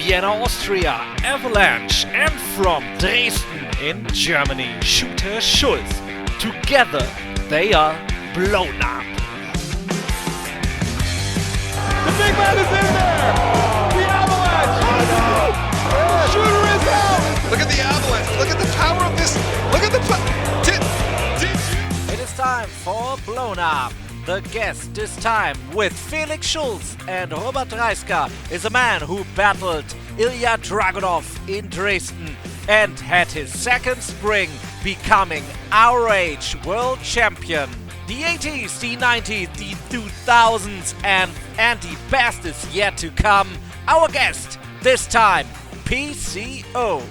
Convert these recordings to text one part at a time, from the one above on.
Vienna, Austria, Avalanche, and from Dresden in Germany, Shooter Schulz. Together, they are blown up. The big man is in there! The Avalanche! Shooter is out! Look at the Avalanche! Look at the power of this! Look at the It is time for Blown Up. The guest this time with Felix Schulz and Robert Dreisker is a man who battled Ilya Dragunov in Dresden and had his second spring becoming our age world champion. The 80s, the 90s, the 2000s and the best is yet to come. Our guest this time, PCO.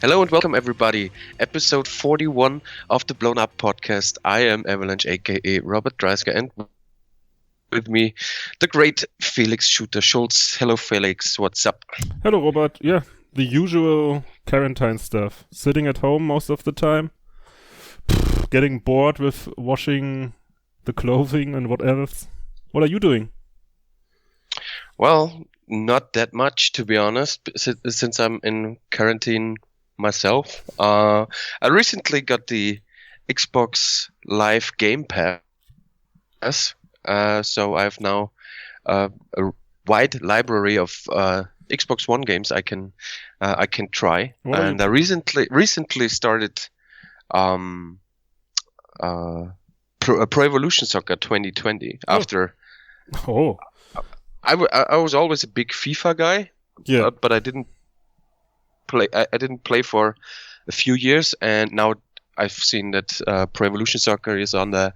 Hello and welcome everybody. Episode 41 of the Blown Up podcast. I am Avalanche aka Robert Dreisker and with me the great Felix Shooter Schulz. Hello Felix, what's up? Hello Robert, yeah, the usual quarantine stuff. Sitting at home most of the time. Getting bored with washing the clothing and what else. What are you doing? Well, not that much to be honest, since I'm in quarantine myself. I recently got the Xbox Live Game Pass, so I have now a wide library of Xbox One games I can try. And I recently started Pro Evolution Soccer 2020 after. Oh, I was always a big FIFA guy. Yeah, but I didn't play. I didn't play for a few years, and now I've seen that Pro Evolution Soccer is on the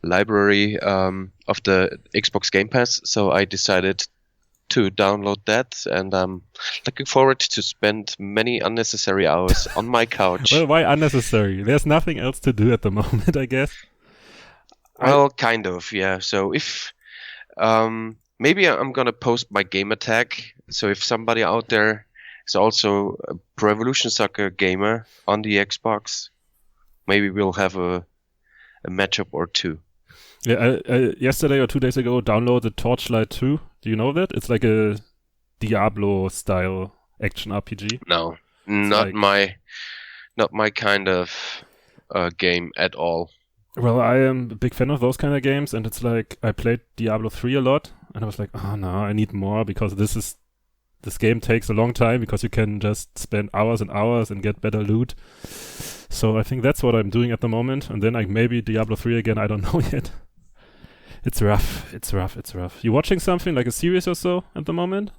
library of the Xbox Game Pass. So I decided to download that, and I'm looking forward to spend many unnecessary hours on my couch. Well, why unnecessary? There's nothing else to do at the moment, I guess. Well, kind of, yeah. So if maybe I'm gonna post my game tag. So if somebody out there is also a Pro Evolution Soccer gamer on the Xbox, maybe we'll have a matchup or two. Yeah, I yesterday or 2 days ago downloaded Torchlight 2. Do you know that? It's like a Diablo-style action RPG. No, not my kind of game at all. Well, I am a big fan of those kind of games, and it's like I played Diablo 3 a lot, and I was like, oh no, I need more because this game takes a long time because you can just spend hours and hours and get better loot. So I think that's what I'm doing at the moment, and then maybe Diablo 3 again, I don't know yet. It's rough. You watching something like a series or so at the moment?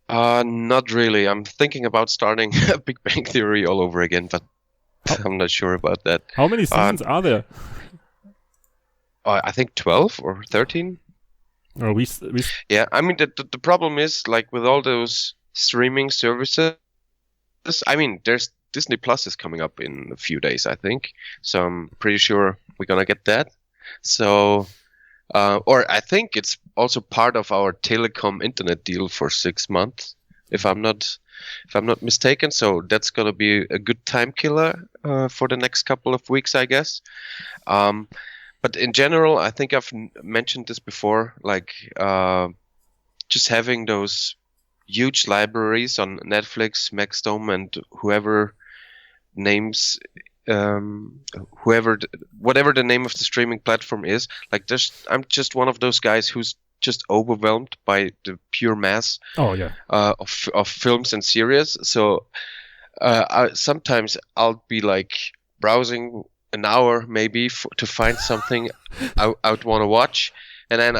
Not really. I'm thinking about starting a Big Bang Theory all over again, but I'm not sure about that. How many seasons are there? I think 12 or 13. Or Yeah, I mean the problem is like with all those streaming services. I mean, there's Disney Plus is coming up in a few days, I think. So I'm pretty sure we're gonna get that. So, or I think it's also part of our telecom internet deal for 6 months, if I'm not mistaken. So that's gonna be a good time killer for the next couple of weeks, I guess. But in general, I think I've mentioned this before, like just having those huge libraries on Netflix, Maxdome, and whatever the name of the streaming platform is, like I'm just one of those guys who's just overwhelmed by the pure mass of films and series. So sometimes I'll be like browsing an hour maybe to find something I would want to watch, and then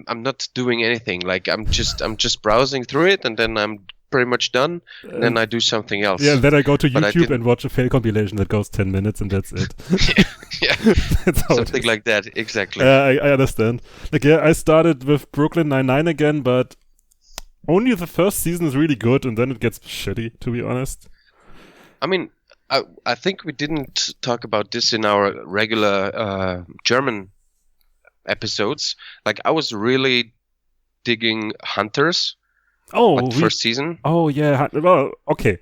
I'm not doing anything. Like I'm just browsing through it, and then I'm pretty much done. And then I do something else. Yeah, and then I go to YouTube and watch a fail compilation that goes 10 minutes, and that's it. Yeah, that's something like that. Exactly. I understand. Like, yeah, I started with Brooklyn Nine-Nine again, but only the first season is really good, and then it gets shitty, to be honest. I mean, I think we didn't talk about this in our regular German episodes. Like, I was really digging Hunters. First season. Oh yeah. Well, okay.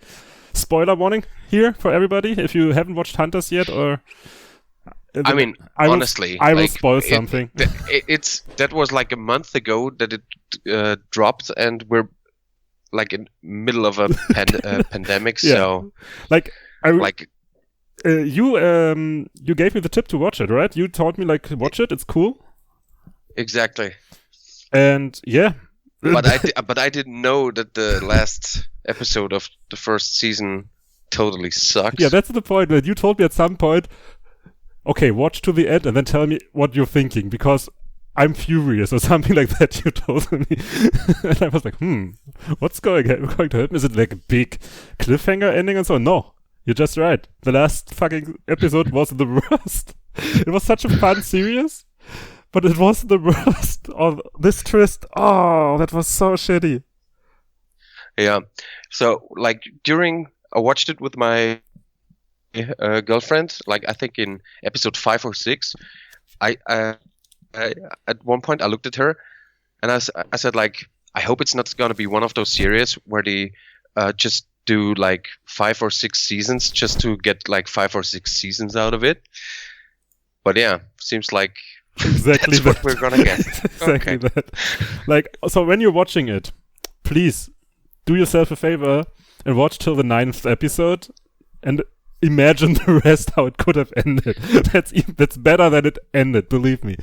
Spoiler warning here for everybody. If you haven't watched Hunters yet, or I mean, honestly, I will spoil something. That was like a month ago that it dropped, and we're like in middle of a pandemic. Yeah. So, you gave me the tip to watch it, right? You told me like watch it. It's cool. Exactly. And yeah. But I didn't know that the last episode of the first season totally sucks. Yeah, that's the point. That you told me at some point. Okay, watch to the end and then tell me what you're thinking, because I'm furious or something like that. You told me, and I was like, what's going to happen? Is it like a big cliffhanger ending and so on? No, you're just right. The last fucking episode was the worst. It was such a fun series, but it was the worst. Oh, this twist. Oh, that was so shitty. Yeah. So like I watched it with my girlfriend, like I think in episode 5 or 6. I at one point I looked at her and I said like, I hope it's not gonna be one of those series where they just do like 5 or 6 seasons just to get like 5 or 6 seasons out of it. But yeah, seems like exactly that's what we're gonna get. Exactly that. Like, so when you're watching it, please do yourself a favor and watch till the 9th episode and imagine the rest how it could have ended. That's better than it ended, believe me.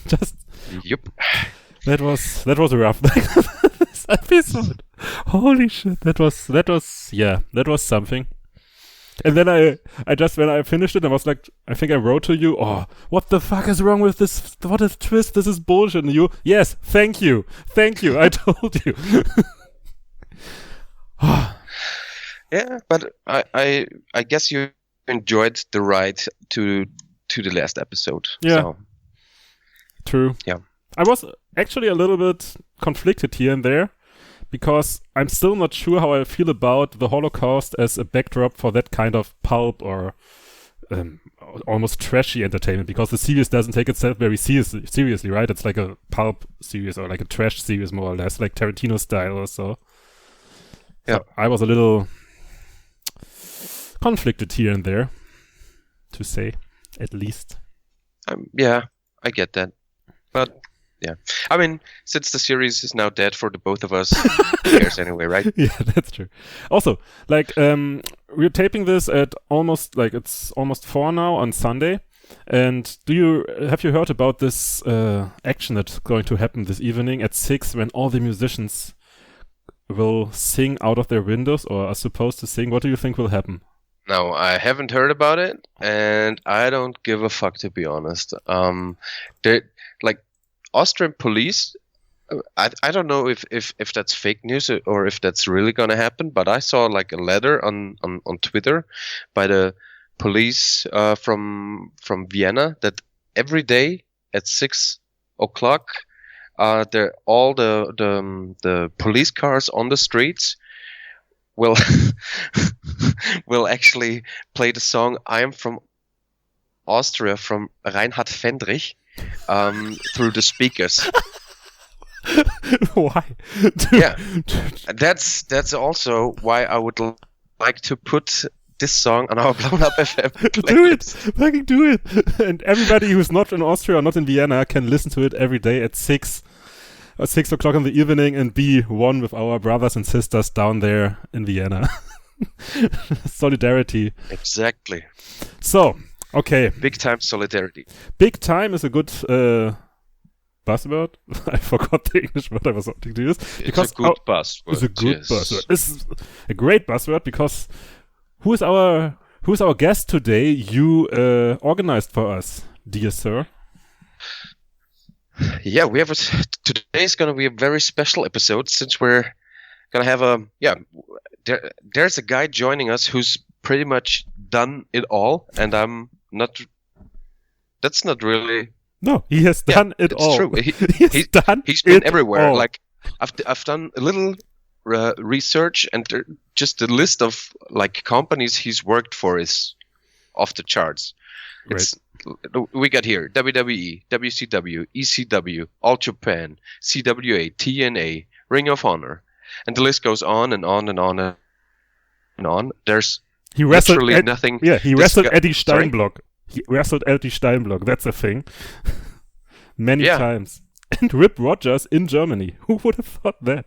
Just Yep. that was rough. This episode. Holy shit. That was something. And then I just, when I finished it, I was like, I think I wrote to you, oh, what the fuck is wrong with this? What a twist. This is bullshit. And you, yes, thank you. I told you. Yeah, but I guess you enjoyed the ride to the last episode. Yeah. So. True. Yeah. I was actually a little bit conflicted here and there, because I'm still not sure how I feel about the Holocaust as a backdrop for that kind of pulp or almost trashy entertainment, because the series doesn't take itself very seriously, right? It's like a pulp series or like a trash series, more or less, like Tarantino style or so. Yeah. So I was a little conflicted here and there, to say, at least. Yeah, I get that. But, yeah. I mean, since the series is now dead for the both of us, who cares anyway, right? Yeah, that's true. Also, like, we're taping this at it's almost 4 now on Sunday. And have you heard about this action that's going to happen this evening at 6 when all the musicians will sing out of their windows or are supposed to sing? What do you think will happen? No, I haven't heard about it, and I don't give a fuck, to be honest. Like Austrian police, I don't know if that's fake news or if that's really gonna happen, but I saw like a letter on Twitter by the police from Vienna that every day at 6 o'clock, all the police cars on the streets will will actually play the song "I Am from Austria" from Reinhard Fendrich through the speakers. Why? Yeah, that's also why I would like to put this song on our Blown Up FM. Do it! Fucking do it! And everybody who's not in Austria or not in Vienna can listen to it every day at 6 o'clock in the evening and be one with our brothers and sisters down there in Vienna. Solidarity. Exactly. So, okay. Big time solidarity. Big time is a good buzzword. I forgot the English word I was wanting to use. It's a good buzzword. It's a good buzzword. It's a great buzzword, because who is our guest today you organized for us, dear sir? Yeah, today is going to be a very special episode, since we're going to have there's a guy joining us who's pretty much done it all, and that's not really. No, he has done it all. It's true. He's been everywhere. All. Like I've done a little research, and just the list of like companies he's worked for is off the charts. Great. We got here WWE, WCW, ECW, All Japan, CWA, TNA, Ring of Honor, and the list goes on and on and on and on. There's literally nothing. Yeah, he wrestled Eddie Steinblock. wrestled LT Steinblock. That's a thing. Many Yeah. times. And Rip Rogers in Germany. Who would have thought that?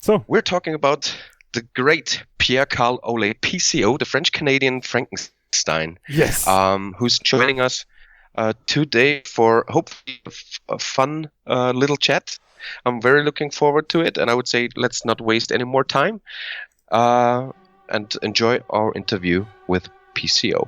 So, We're talking about the great Pierre-Carl Ole, PCO, the French-Canadian Frankenstein. yes. Who's joining us today for hopefully a fun little chat. I'm very looking forward to it, and I would say let's not waste any more time and enjoy our interview with PCO.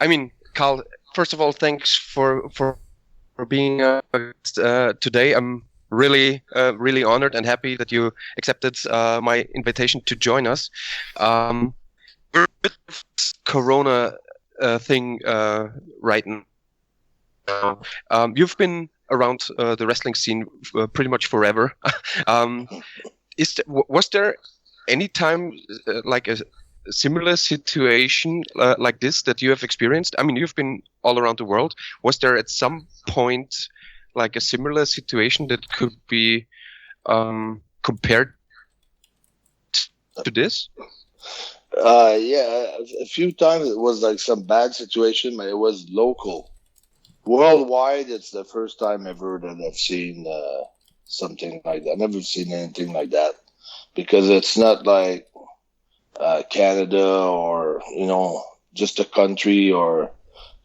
I mean, Carl, first of all, thanks for being today. I'm really honored and happy that you accepted my invitation to join us. We're a bit of Corona thing right now. You've been around the wrestling scene pretty much forever. Was there any time like a similar situation like this that you have experienced? I mean, you've been all around the world. Was there at some point like a similar situation that could be compared to this? Yeah, a few times it was like some bad situation, but it was local. Worldwide, it's the first time ever that I've seen something like that. I've never seen anything like that, because it's not like Canada or, just a country or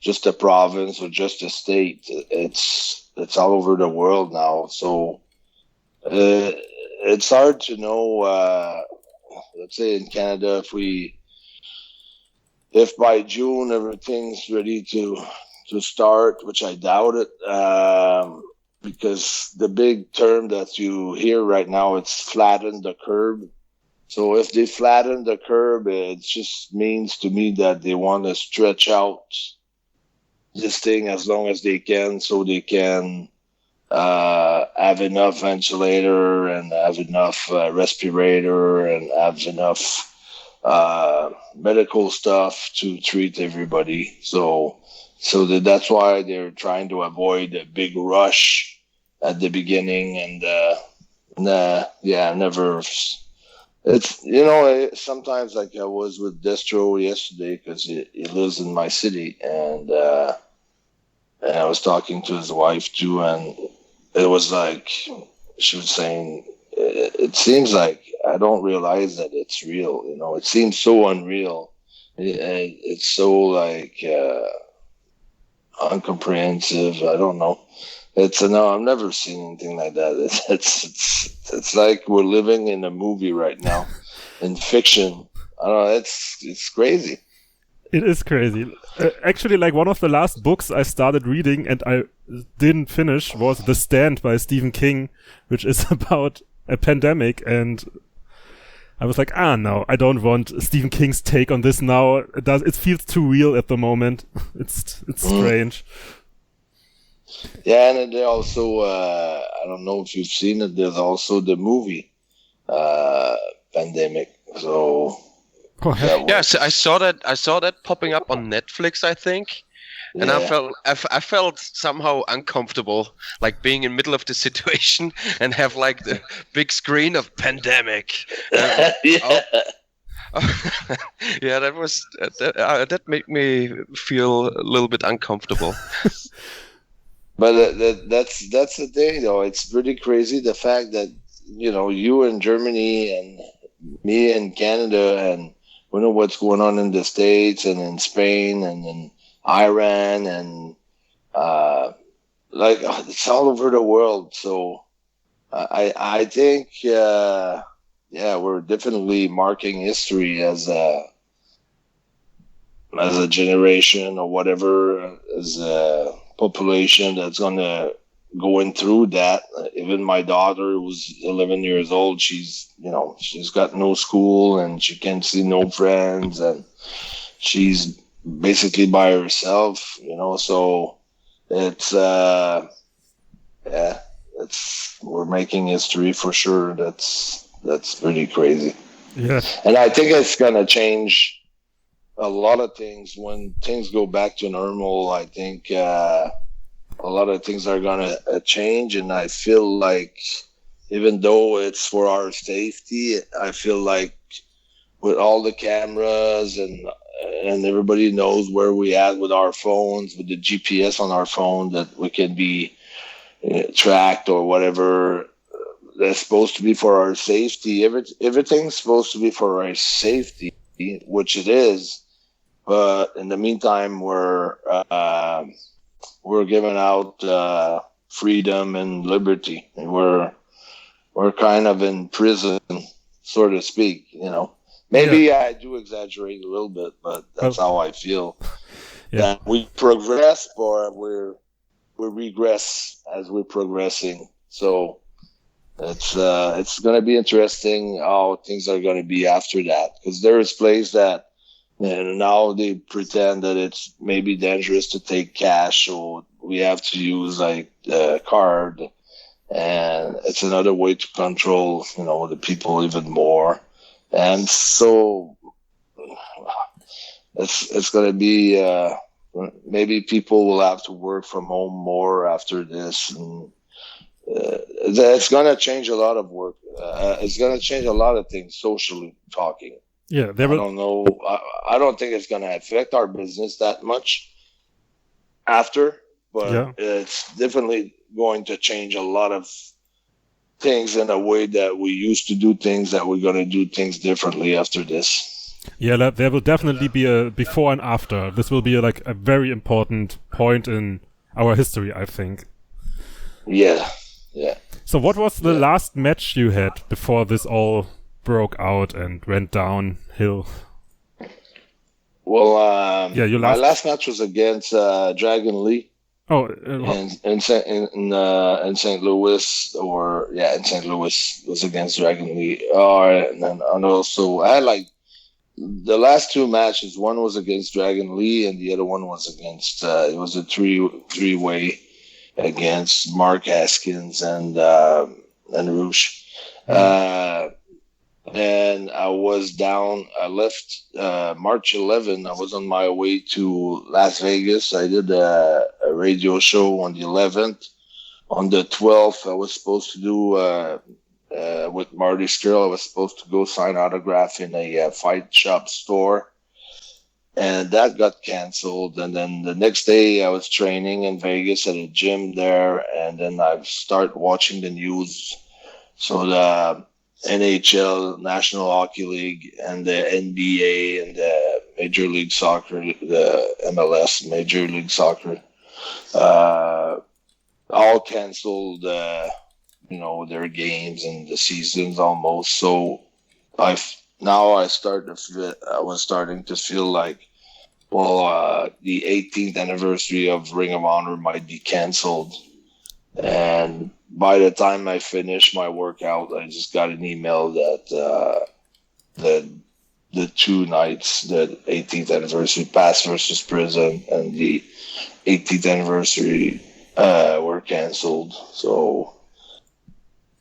just a province or just a state. It's all over the world now. So it's hard to know, let's say in Canada, if by June everything's ready to start, which I doubt it, because the big term that you hear right now, it's flatten the curve. So if they flatten the curve, it just means to me that they want to stretch out this thing as long as they can, so they can have enough ventilator and have enough respirator and have enough medical stuff to treat everybody. So that's why they're trying to avoid a big rush at the beginning. And never. It's sometimes like I was with Destro yesterday, because he lives in my city, and I was talking to his wife too, and it was like she was saying, it seems like I don't realize that it's real. It seems so unreal. It's so like incomprehensive. I don't know. I've never seen anything like that. It's like we're living in a movie right now, in fiction. I don't know. It's crazy. It is crazy. Actually, like one of the last books I started reading and I didn't finish was The Stand by Stephen King, which is about a pandemic. And I was like, no, I don't want Stephen King's take on this now. It feels too real at the moment. It's strange. Yeah, and they also, I don't know if you've seen it, there's also the movie Pandemic. So Yes, I saw that popping up on Netflix, I think. And yeah. I felt somehow uncomfortable, like being in the middle of the situation and have like the big screen of Pandemic. Yeah. Yeah, that made me feel a little bit uncomfortable. But that's the thing, though. It's pretty crazy, the fact that you in Germany and me in Canada, and we know what's going on in the States and in Spain and in Iran and like it's all over the world. So I think we're definitely marking history as a generation or whatever, as a population that's gonna going through that. Even my daughter, who's 11 years old, she's got no school and she can't see no friends and she's basically by herself. So it's we're making history for sure. That's pretty crazy. Yeah. And I think it's gonna change a lot of things when things go back to normal. I think a lot of things are gonna change, and I feel like even though it's for our safety, I feel like with all the cameras and everybody knows where we at with our phones, with the GPS on our phone, that we can be tracked or whatever. That's supposed to be for our safety. Everything's supposed to be for our safety, which it is. But in the meantime, we're giving out freedom and liberty, and we're kind of in prison, so to speak. Maybe I do exaggerate a little bit, but that's how I feel. Yeah. That we progress, but we regress as we're progressing. So it's going to be interesting how things are going to be after that, because there is places that. And now they pretend that it's maybe dangerous to take cash, so we have to use like a card, and it's another way to control, the people even more. And so it's going to be maybe people will have to work from home more after this, and it's going to change a lot of work. It's going to change a lot of things socially talking. Yeah, I don't know. I don't think it's going to affect our business that much after, but it's definitely going to change a lot of things in a way that we used to do things, that we're going to do things differently after this. Yeah, there will definitely be a before and after. This will be like a very important point in our history, I think. Yeah. So what was the last match you had before this all broke out and went downhill? Well, my last match was against Dragon Lee. Oh, in St. Louis, in St. Louis was against Dragon Lee. And also I had like the last two matches. One was against Dragon Lee, and the other one was against. It was a three-way against Mark Haskins and Roosh. And I was down. I left March 11. I was on my way to Las Vegas. I did a radio show on the 11th. On the 12th, I was supposed to do with Marty Skrull. I was supposed to go sign autograph in a fight shop store, and that got canceled. And then the next day, I was training in Vegas at a gym there, and then I start watching the news. So the NHL, National Hockey League, and the NBA and the Major League Soccer, the MLS, Major League Soccer, all canceled, their games and the seasons almost. So I was starting to feel like, the 18th anniversary of Ring of Honor might be canceled. And by the time I finished my workout, I just got an email that the two nights, the 18th anniversary, Past versus Prison, and the 18th anniversary were canceled. So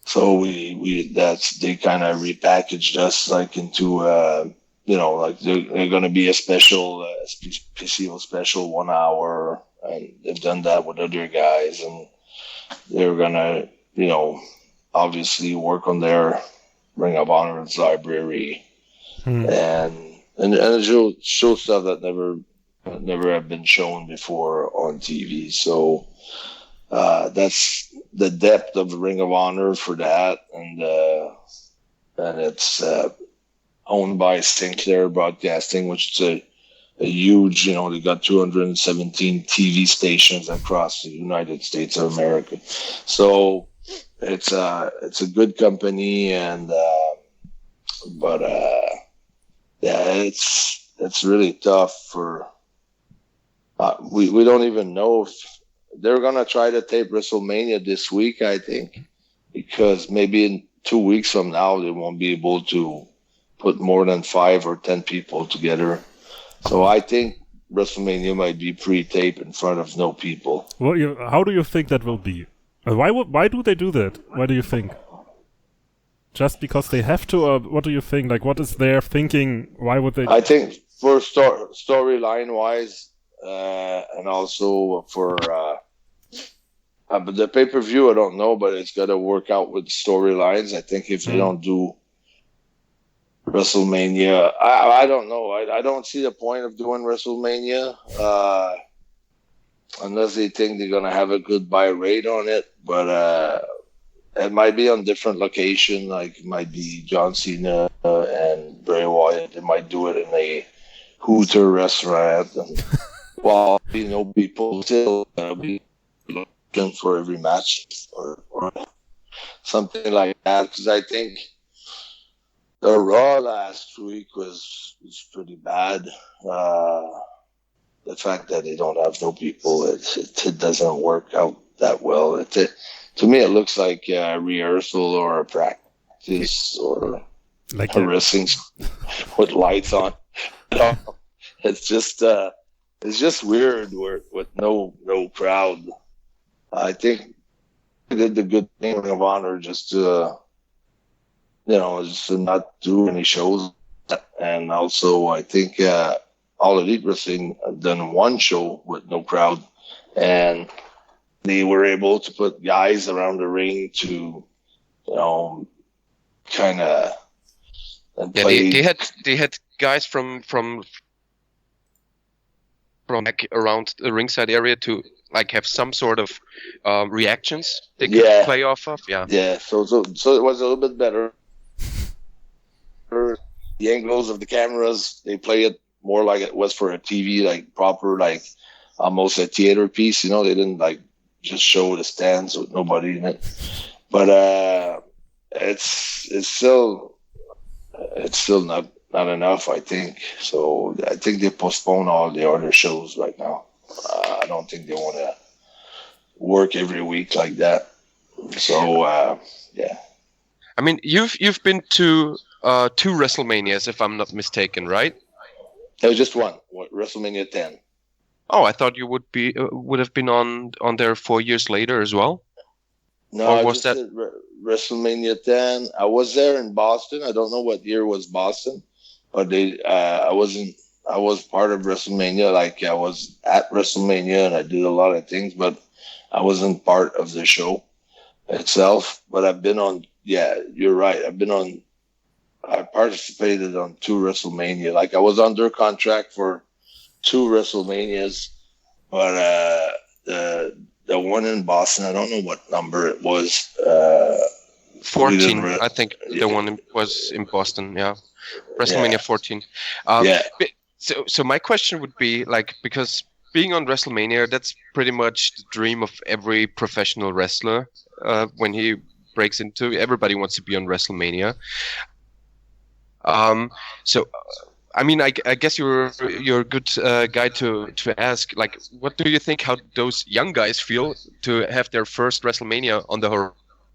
they kind of repackaged us like into like they're going to be a special PCO special 1 hour, and they've done that with other guys, and they're gonna, obviously work on their Ring of Honor library, and show stuff that never have been shown before on TV. So that's the depth of Ring of Honor for that, and it's owned by Sinclair Broadcasting, which is a huge, they got 217 TV stations across the United States of America. So it's a good company, and but it's really tough for. We don't even know if they're gonna try to tape WrestleMania this week, I think, because maybe in 2 weeks from now they won't be able to put more than 5 or 10 people together. So I think WrestleMania might be pre-taped in front of no people. Well, how do you think that will be? Why do they do that? Why do you think? Just because they have to, or what do you think? Like, what is their thinking? Why would they? I think for storyline wise, and also for but the pay-per-view, I don't know, but it's got to work out with storylines. I think if they don't do WrestleMania, I don't know. I don't see the point of doing WrestleMania unless they think they're going to have a good buy rate on it. But it might be on different location. Like it might be John Cena and Bray Wyatt. They might do it in a Hooter restaurant. And while people still be looking for every match or something like that. Because I think the Raw last week was pretty bad. The fact that they don't have no people, it doesn't work out that well. To me, it looks like a rehearsal or a practice or like a wrestling with lights on. It's just weird with no crowd. I think they did the good thing of honor just to not do any shows. And also, I think All Elite Wrestling done one show with no crowd, and they were able to put guys around the ring to, kind of. Yeah, they had guys from back around the ringside area to like have some sort of reactions they could play off of. Yeah. So it was a little bit better. The angles of the cameras, they play it more like it was for a TV, like proper, like almost a theater piece. They didn't like just show the stands with nobody in it. But it's still not enough, I think. So I think they postpone all the other shows right now. I don't think they want to work every week like that. So yeah. I mean, you've been to 2 WrestleManias, if I'm not mistaken, right? It was just one, WrestleMania 10. Oh, I thought you would have been on there 4 years later as well. No, or I was just that did WrestleMania 10? I was there in Boston. I don't know what year was Boston, but I was part of WrestleMania. Like I was at WrestleMania and I did a lot of things, but I wasn't part of the show itself. But I've been on. Yeah, you're right. I participated on 2 WrestleMania. Like I was under contract for 2 WrestleManias, but the one in Boston, I don't know what number it was. 14, I think the one was in Boston. Yeah, WrestleMania 14. So my question would be like, because being on WrestleMania, that's pretty much the dream of every professional wrestler. When he breaks into, everybody wants to be on WrestleMania. So, I mean, I guess you're a good guy to ask. Like, what do you think? How those young guys feel to have their first WrestleMania on the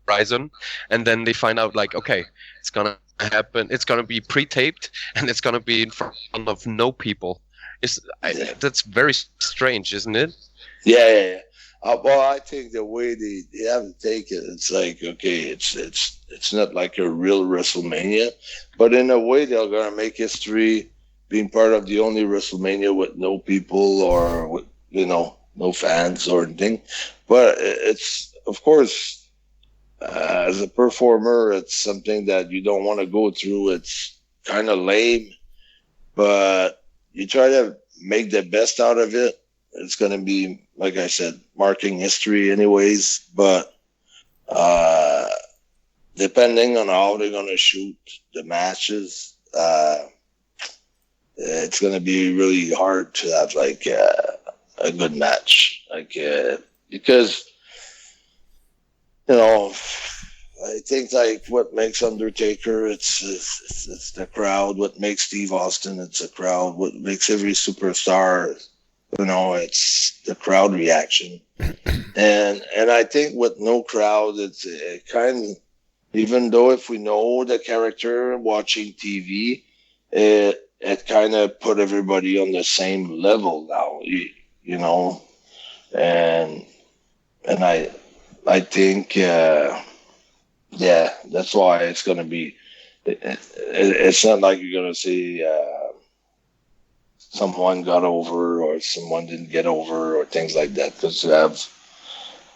horizon, and then they find out like, okay, it's gonna happen. It's gonna be pre-taped, and it's gonna be in front of no people. That's very strange, isn't it? Yeah. Well, I think the way they have to take it, it's like, okay, it's not like a real WrestleMania, but in a way they're gonna make history being part of the only WrestleMania with no people or with, no fans or anything. But it's, of course, as a performer, it's something that you don't want to go through. It's kind of lame, but you try to make the best out of it. It's going to be, like I said, marking history anyways, but depending on how they're going to shoot the matches, it's going to be really hard to have like a good match, like because I think like what makes Undertaker, it's the crowd. What makes Steve Austin, it's the crowd. What makes every superstar, it's the crowd reaction. And I think with no crowd, it's kind of, even though if we know the character watching TV, it kind of put everybody on the same level now, and I think that's why it's going to be. It's not like you're going to see someone got over or someone didn't get over or things like that, because you have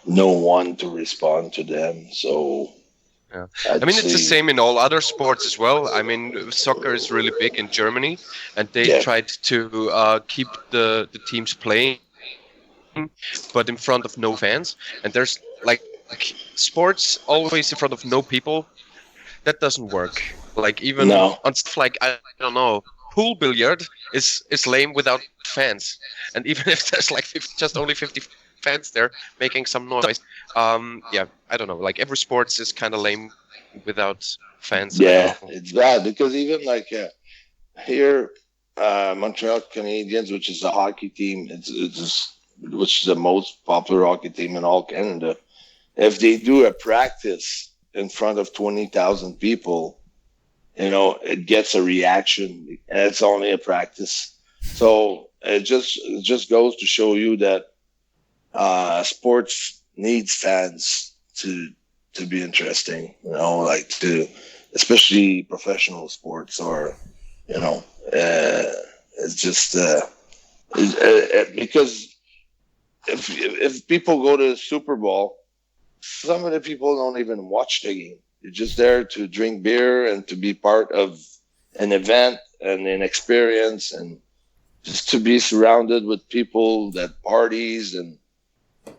no one to respond to them. So. Yeah. It's the same in all other sports as well. I mean, soccer is really big in Germany, and they tried to keep the teams playing, but in front of no fans. And there's like sports always in front of no people. That doesn't work. Like even on stuff like, I don't know, pool billiard is lame without fans. And even if there's like just only 50 fans there making some noise, I don't know, like every sports is kind of lame without fans. It's bad, because even like here Montreal Canadiens, which is a hockey team, which is the most popular hockey team in all Canada, if they do a practice in front of 20,000 people, it gets a reaction, and it's only a practice. So it just goes to show you that sports needs fans to be interesting, especially professional sports, or it's just because if people go to the Super Bowl, some of the people don't even watch the game. You're just there to drink beer and to be part of an event and an experience, and just to be surrounded with people that parties and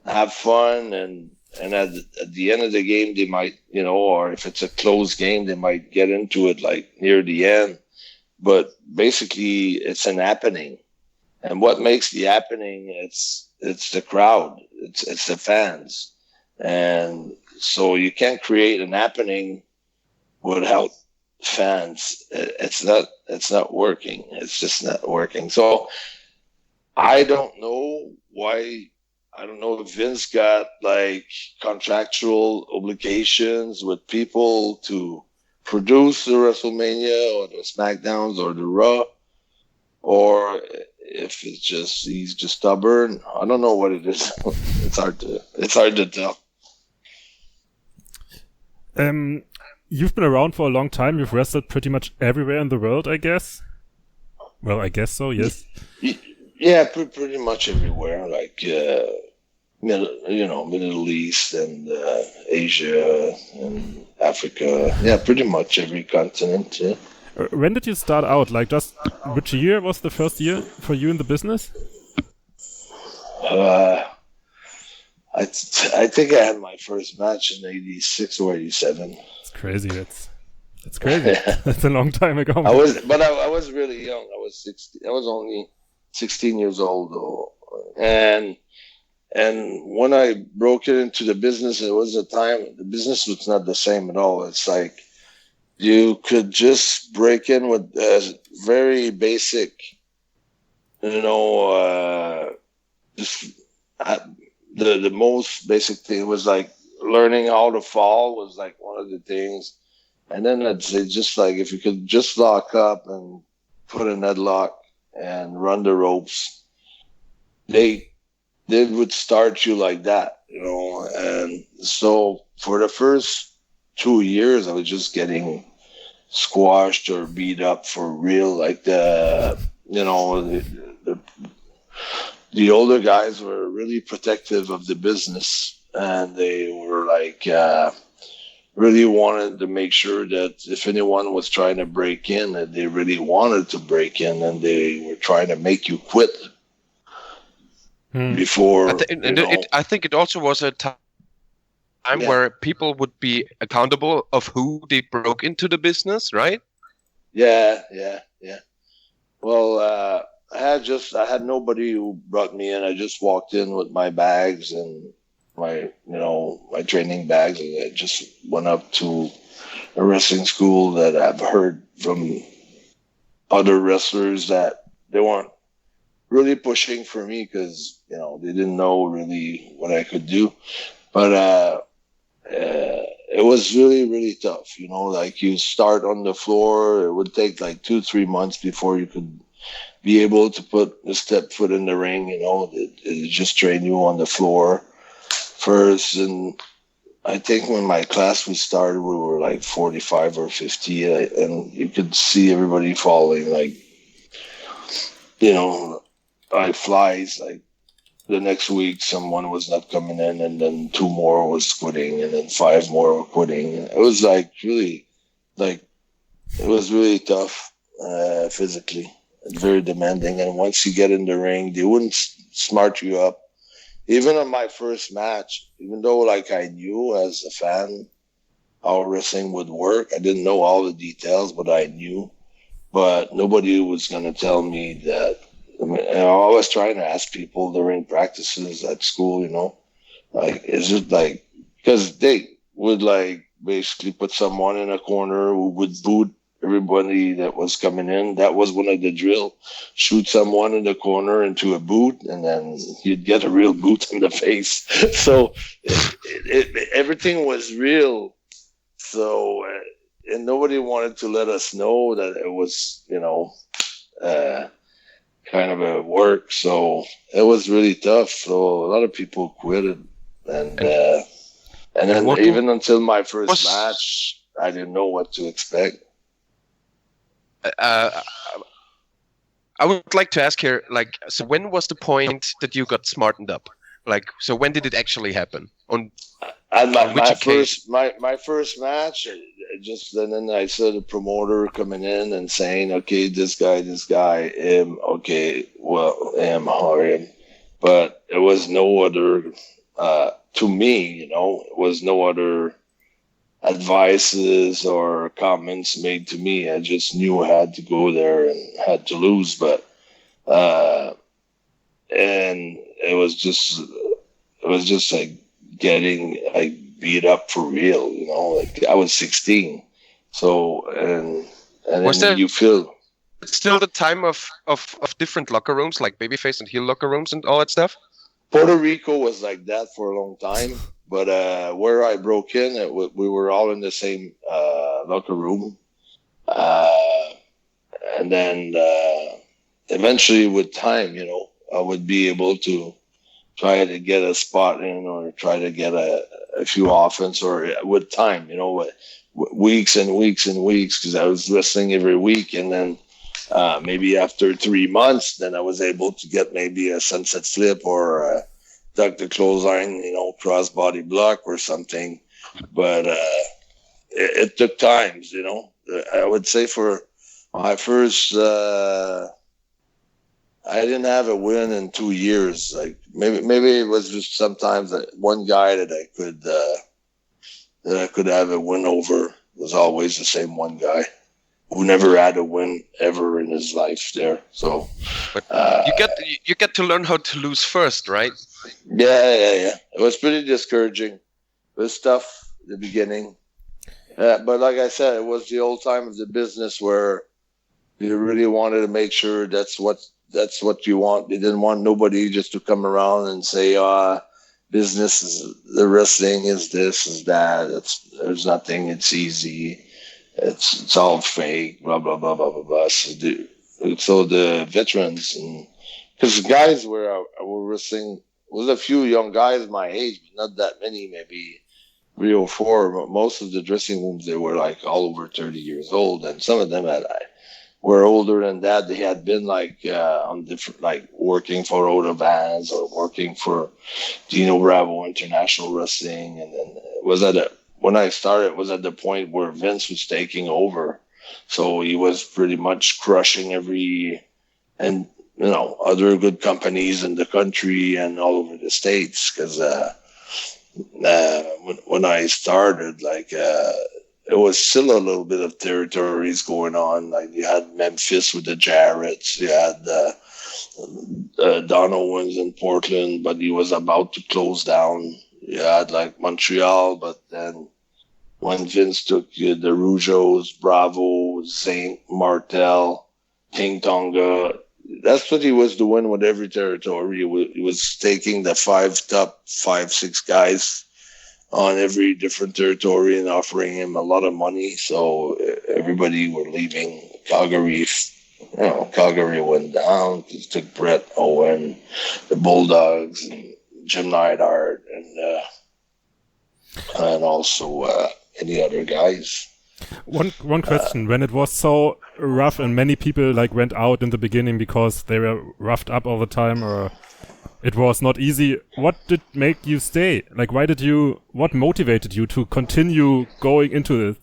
have fun, and at the end of the game they might, or if it's a close game, they might get into it like near the end. But basically it's an happening, and what makes the happening, it's the crowd, it's the fans. And so you can't create an happening without fans. It's not working. It's just not working. So I don't know why. I don't know if Vince got like contractual obligations with people to produce the WrestleMania or the SmackDowns or the Raw, or if he's just stubborn. I don't know what it is. It's hard to tell. You've been around for a long time. You've wrestled pretty much everywhere in the world, I guess. Well, I guess so. Yes. Yeah, pretty much everywhere. Like Middle East and Asia and Africa. Yeah, pretty much every continent. Yeah. When did you start out? Like, which year was the first year for you in the business? I think I had my first match in '86 or '87. It's crazy. That's crazy. That's a long time ago. I was really young. I was 16. I was only 16 years old though, and when I broke it into the business, it was a time the business was not the same at all. It's like you could just break in with very basic, the most basic thing was like learning how to fall was like one of the things. And then I'd say just like if you could just lock up and put a headlock and run the ropes, they would start you like that, And so for the first 2 years, I was just getting squashed or beat up for real. Like the older guys were really protective of the business, and they were like really wanted to make sure that if anyone was trying to break in, that they really wanted to break in, and they were trying to make you quit before. I think it also was a time where people would be accountable of who they broke into the business, right? Yeah. Well, I had nobody who brought me in. I just walked in with my bags and my training bags, and I just went up to a wrestling school that I've heard from other wrestlers that they weren't really pushing for me because they didn't know really what I could do, but it was really, really tough. Like you start on the floor, it would take like 2-3 months before you could be able to put a step foot in the ring. It just train you on the floor first. And I think when my class was started, we were like 45 or 50, and you could see everybody falling like flies. Like the next week, someone was not coming in, and then 2 more was quitting, and then 5 more were quitting. It was like really, it was really tough physically. Very demanding, and once you get in the ring, they wouldn't smart you up. Even on my first match, even though like I knew as a fan how wrestling would work, I didn't know all the details, but I knew. But nobody was going to tell me that. I was trying to ask people during practices at school, like, is it like, because they would like basically put someone in a corner who would boot everybody that was coming in. That was one of the drill. Shoot someone in the corner into a boot, and then you'd get a real boot in the face. So everything was real. So, and nobody wanted to let us know that it was, kind of a work. So it was really tough. So a lot of people quit it. And then even until my first match, I didn't know what to expect. I would like to ask here, like, so when was the point that you got smartened up? Like, so when did it actually happen? My first match, and then I saw the promoter coming in and saying, okay, this guy, him, okay, well, him or him. But it was no other, to me, it was no other advices or comments made to me. I just knew I had to go there and had to lose, but and it was just like getting like beat up for real, like I was 16. So and was then you feel still the time of different locker rooms, like babyface and heel locker rooms and all that stuff? Puerto Rico was like that for a long time. But where I broke in, we were all in the same locker room. And then eventually with time, I would be able to try to get a spot in or try to get a few offense, or with time, weeks and weeks and weeks, because I was wrestling every week. And then maybe after 3 months, then I was able to get maybe a sunset flip or duck the clothesline, crossbody block or something. But it took times, I would say for my first, I didn't have a win in 2 years. Like maybe it was just sometimes that one guy that I could have a win over was always the same one guy who never had a win ever in his life there. So, but you get to learn how to lose first, right? Yeah. It was pretty discouraging. It was tough at the beginning. But like I said, it was the old time of the business where you really wanted to make sure that's what you want. They didn't want nobody just to come around and say, business is the wrestling is this, is that. There's nothing. It's easy. It's all fake. Blah blah blah blah blah blah. So the veterans, and because the guys were wrestling, was a few young guys my age, but not that many. Maybe 3 or 4. But most of the dressing rooms, they were like all over 30 years old, and some of them were older than that. They had been like on different, like working for Oda Vans or working for Dino Bravo International Wrestling. And then when I started, it was at the point where Vince was taking over. So he was pretty much crushing other good companies in the country and all over the States. Because when I started, it it was still a little bit of territories going on. Like you had Memphis with the Jarretts, you had Don Owens in Portland, but he was about to close down. You had like Montreal, but then when Vince took the Rougeaus, Bravo, Saint, Martel, King Tonga, that's what he was doing with every territory. He was taking the top 5-6 guys on every different territory and offering him a lot of money. So everybody were leaving Calgary. Calgary went down. He took Brett Owen, the Bulldogs, and Jim Neidhart, and also any other guys. One question: when it was so rough and many people like went out in the beginning because they were roughed up all the time, or it was not easy, what did make you stay? Like, what motivated you to continue going into this?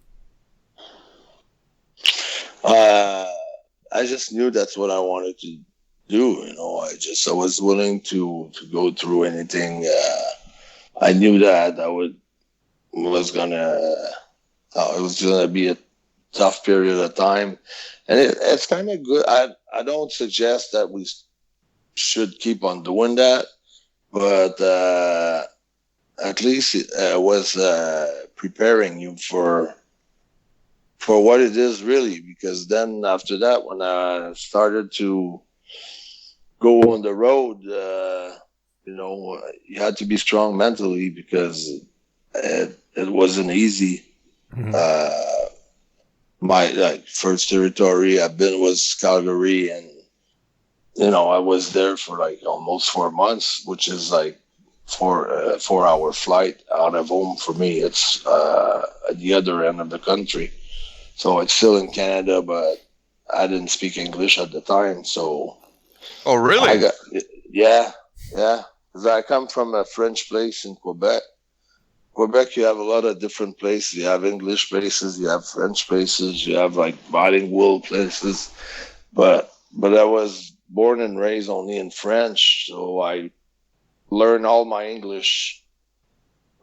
I just knew that's what I wanted to do. I was willing to go through anything. I knew that it was gonna be a tough period of time, and it's kind of good. I don't suggest that we should keep on doing that, but at least it was preparing you for what it is really, because then after that, when I started to go on the road, you had to be strong mentally because it wasn't easy. Mm-hmm. My first territory I've been was Calgary, and I was there for like almost 4 months, which is like 4-hour flight out of home for me. It's at the other end of the country, so it's still in Canada, but I didn't speak English at the time. So, oh really? Yeah, because I come from a French place in Quebec. Quebec, you have a lot of different places. You have English places, you have French places, you have like bilingual places. But I was born and raised only in French, so I learned all my English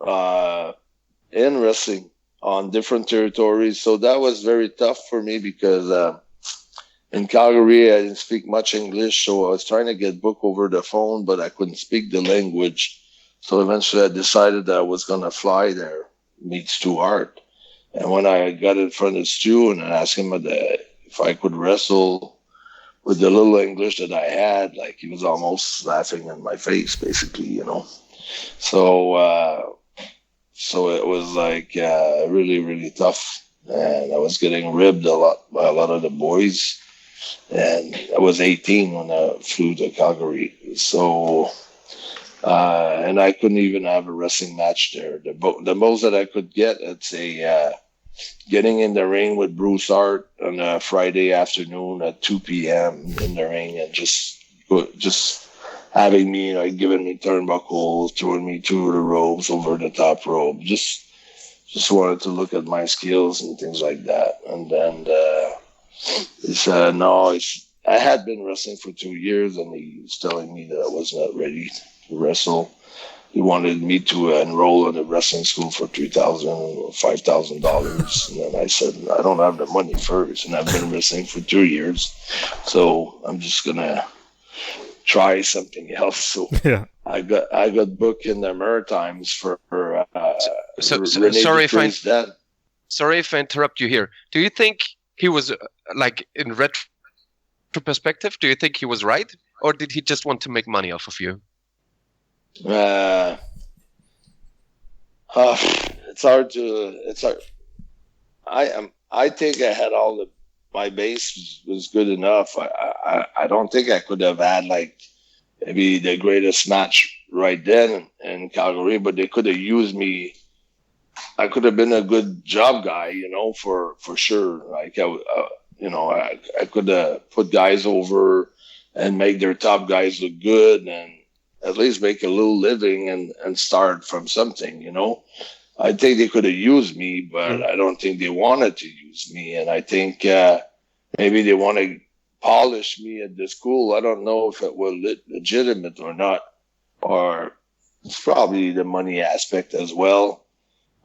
in wrestling on different territories. So that was very tough for me because in Calgary, I didn't speak much English, so I was trying to get booked over the phone, but I couldn't speak the language. So eventually I decided that I was going to fly there, meet Stu Hart. And when I got in front of Stu and I asked him if I could wrestle with the little English that I had, like he was almost laughing in my face, basically, So it was like really, really tough. And I was getting ribbed a lot by a lot of the boys. And I was 18 when I flew to Calgary. So... and I couldn't even have a wrestling match there. The most that I could get, it's getting in the ring with Bruce Hart on a Friday afternoon at 2 p.m. in the ring, and just having me, giving me turnbuckles, throwing me through the ropes, over the top rope. Just wanted to look at my skills and things like that. And then he said, no, I had been wrestling for 2 years, and he was telling me that I was not ready to wrestle. He wanted me to enroll in a wrestling school for $3,000 or $5,000. And then I said, I don't have the money first, and I've been wrestling for 2 years, so I'm just gonna try something else. So yeah. I got booked in the Maritimes for sorry if I interrupt you here. Do you think he was in retrospective? Do you think he was right, or did he just want to make money off of you? It's hard. I think I had my base was good enough. I don't think I could have had maybe the greatest match right then in Calgary, but they could have used me. I could have been a good job guy, for sure. I could have put guys over and make their top guys look good and at least make a little living and start from something, I think they could have used me, but I don't think they wanted to use me. And I think maybe they want to polish me at the school. I don't know if it was legitimate or not, or it's probably the money aspect as well.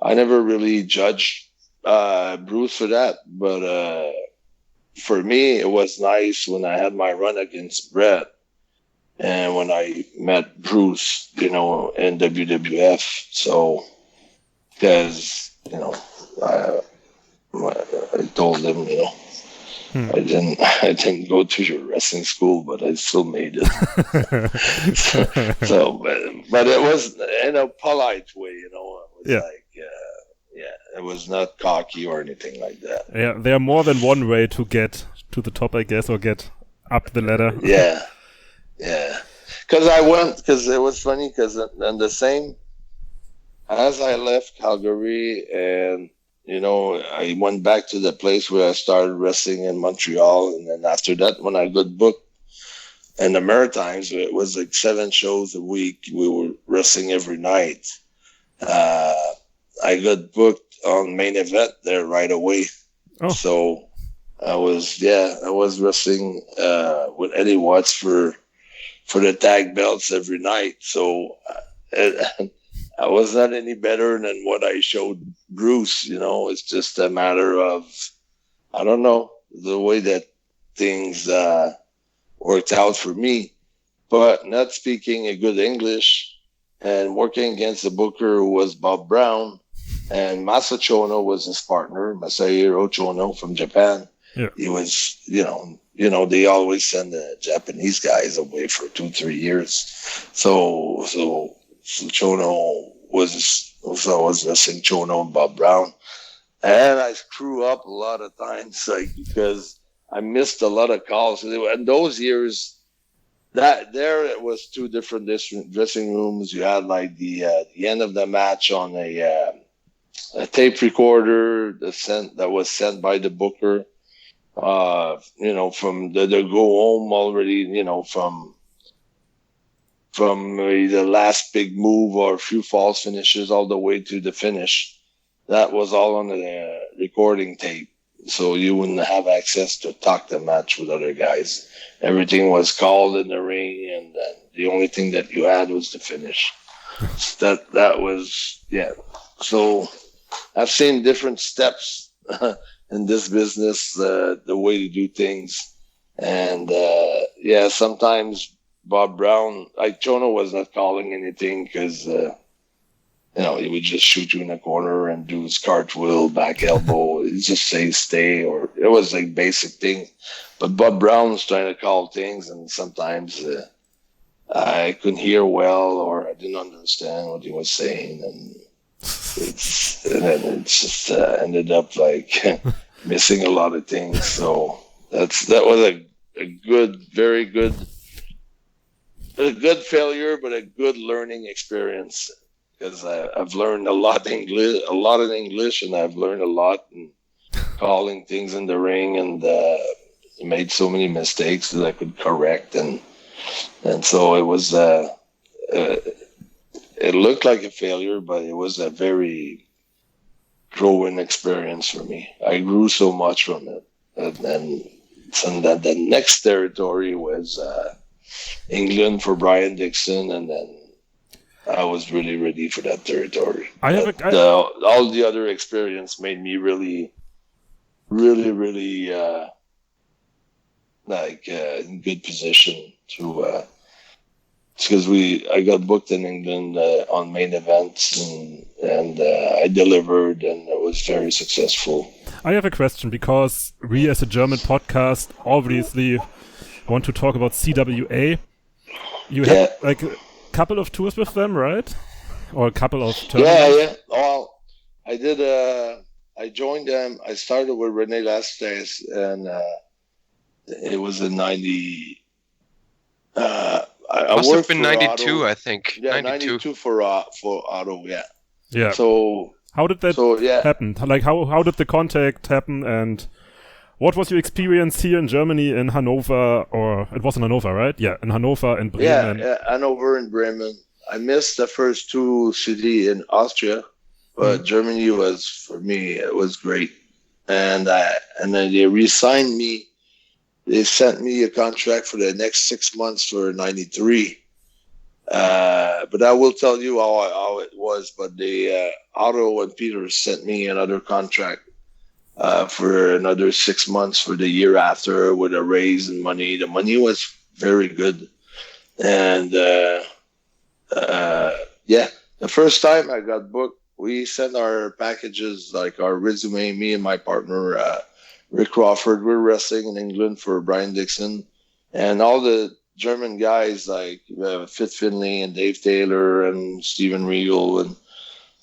I never really judged Bruce for that, but for me, it was nice when I had my run against Brett and when I met Bruce, in WWF. So, because, I told him, I didn't go to your wrestling school, but I still made it. But it was in a polite way, It was it was not cocky or anything like that. Yeah, there are more than one way to get to the top, I guess, or get up the ladder. Yeah. Because it was funny, because on the same, as I left Calgary and, I went back to the place where I started wrestling in Montreal. And then after that, when I got booked in the Maritimes, it was like 7 shows a week. We were wrestling every night. I got booked on Main Event there right away. Oh. So I was wrestling with Eddie Watts for the tag belts every night. So I was not any better than what I showed Bruce. It's just a matter of, I don't know, the way that things worked out for me. But not speaking a good English and working against a booker who was Bob Brown, and Masa Chono was his partner, Masahiro Chono from Japan. Yeah. He was, they always send the Japanese guys away for 2-3 years. So Chono was wrestling Chono and Bob Brown. And I screw up a lot of times, because I missed a lot of calls. In those years, it was 2 different dressing rooms. You had the end of the match on a tape recorder that was sent by the booker. From the go home already, from the last big move or a few false finishes all the way to the finish. That was all on the recording tape. So you wouldn't have access to talk the match with other guys. Everything was called in the ring, and the only thing that you had was the finish. That was, yeah. So I've seen different steps in this business, the way to do things. And, sometimes Bob Brown, Chono was not calling anything because, he would just shoot you in the corner and do his cartwheel, back elbow. He'd just say stay, or it was like basic things. But Bob Brown was trying to call things, and sometimes I couldn't hear well, or I didn't understand what he was saying. And it just ended up missing a lot of things. So that was a good, very good, a good failure, but a good learning experience, because I've learned a lot in English, and I've learned a lot in calling things in the ring, and made so many mistakes that I could correct, and so it was. It looked like a failure, but it was a very growing experience for me. I grew so much from it. And then the next territory was England for Brian Dixon, and then I was really ready for that territory. All the other experience made me really, really, really in good position to. Because I got booked in England on Main Events, and I delivered, and it was very successful. I have a question, because we as a German podcast obviously want to talk about CWA. You had a couple of tours with them, right? Or a couple of tournaments? Yeah. Well, I did. I joined them. I started with Rene Lastes, and it was in 90. I must have been 92, Otto. I think. Yeah, 92 for Otto, yeah. Yeah. So how did that happen? How did the contact happen, and what was your experience here in Germany, in Hanover, or it was in Hanover, right? Yeah, in Hanover and Bremen. Yeah, Hanover and Bremen. I missed the first 2 cities in Austria, but Germany was, for me, it was great. And then they re-signed me. They sent me a contract for the next 6 months for 93. But I will tell you how it was. But Otto and Peter sent me another contract for another 6 months for the year after with a raise in money. The money was very good. And yeah, the first time I got booked, we sent our packages, like our resume, me and my partner, Rick Crawford. We're wrestling in England for Brian Dixon. And all the German guys like Fit Finley and Dave Taylor and Steven Regal and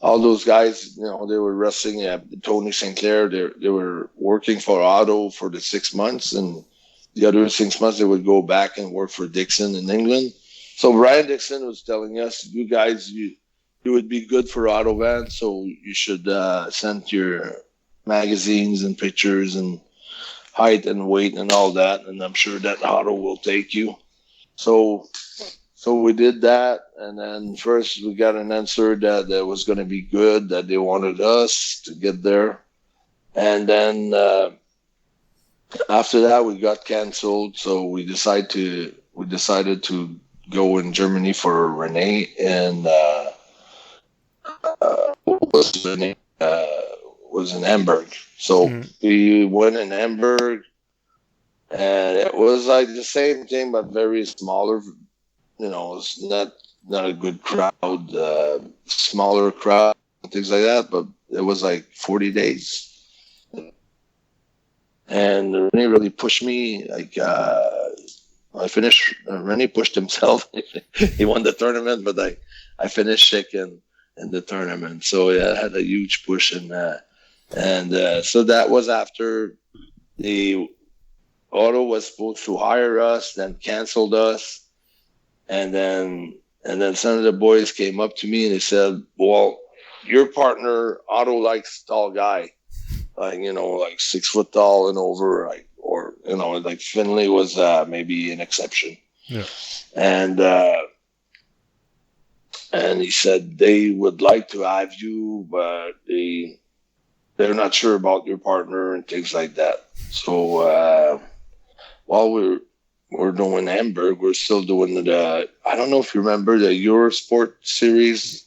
all those guys, they were wrestling at Tony Sinclair. They were working for Otto for the 6 months, and the other 6 months they would go back and work for Dixon in England. So Brian Dixon was telling us, you guys, you would be good for Otto Van, so you should send your magazines and pictures and height and weight and all that, and I'm sure that Otto will take you. So we did that, and then first we got an answer that it was going to be good, that they wanted us to get there. And then after that, we got canceled, so we decided to go in Germany for Renee, and was in Hamburg. So we went in Hamburg, and it was like the same thing, but very smaller. It's not a good crowd, smaller crowd, things like that. But it was like 40 days. And Renee really pushed me. Like I finished. Renee pushed himself. He won the tournament, but I finished second in the tournament. So yeah, I had a huge push in that. And so that was after the Otto was supposed to hire us, then canceled us. And then some of the boys came up to me and they said, well, your partner, Otto, likes tall guy, like 6 foot tall and over, like Finley was maybe an exception. Yeah. And he said they would like to have you, but they're not sure about your partner and things like that. So while we're doing Hamburg, we're still doing I don't know if you remember the Eurosport series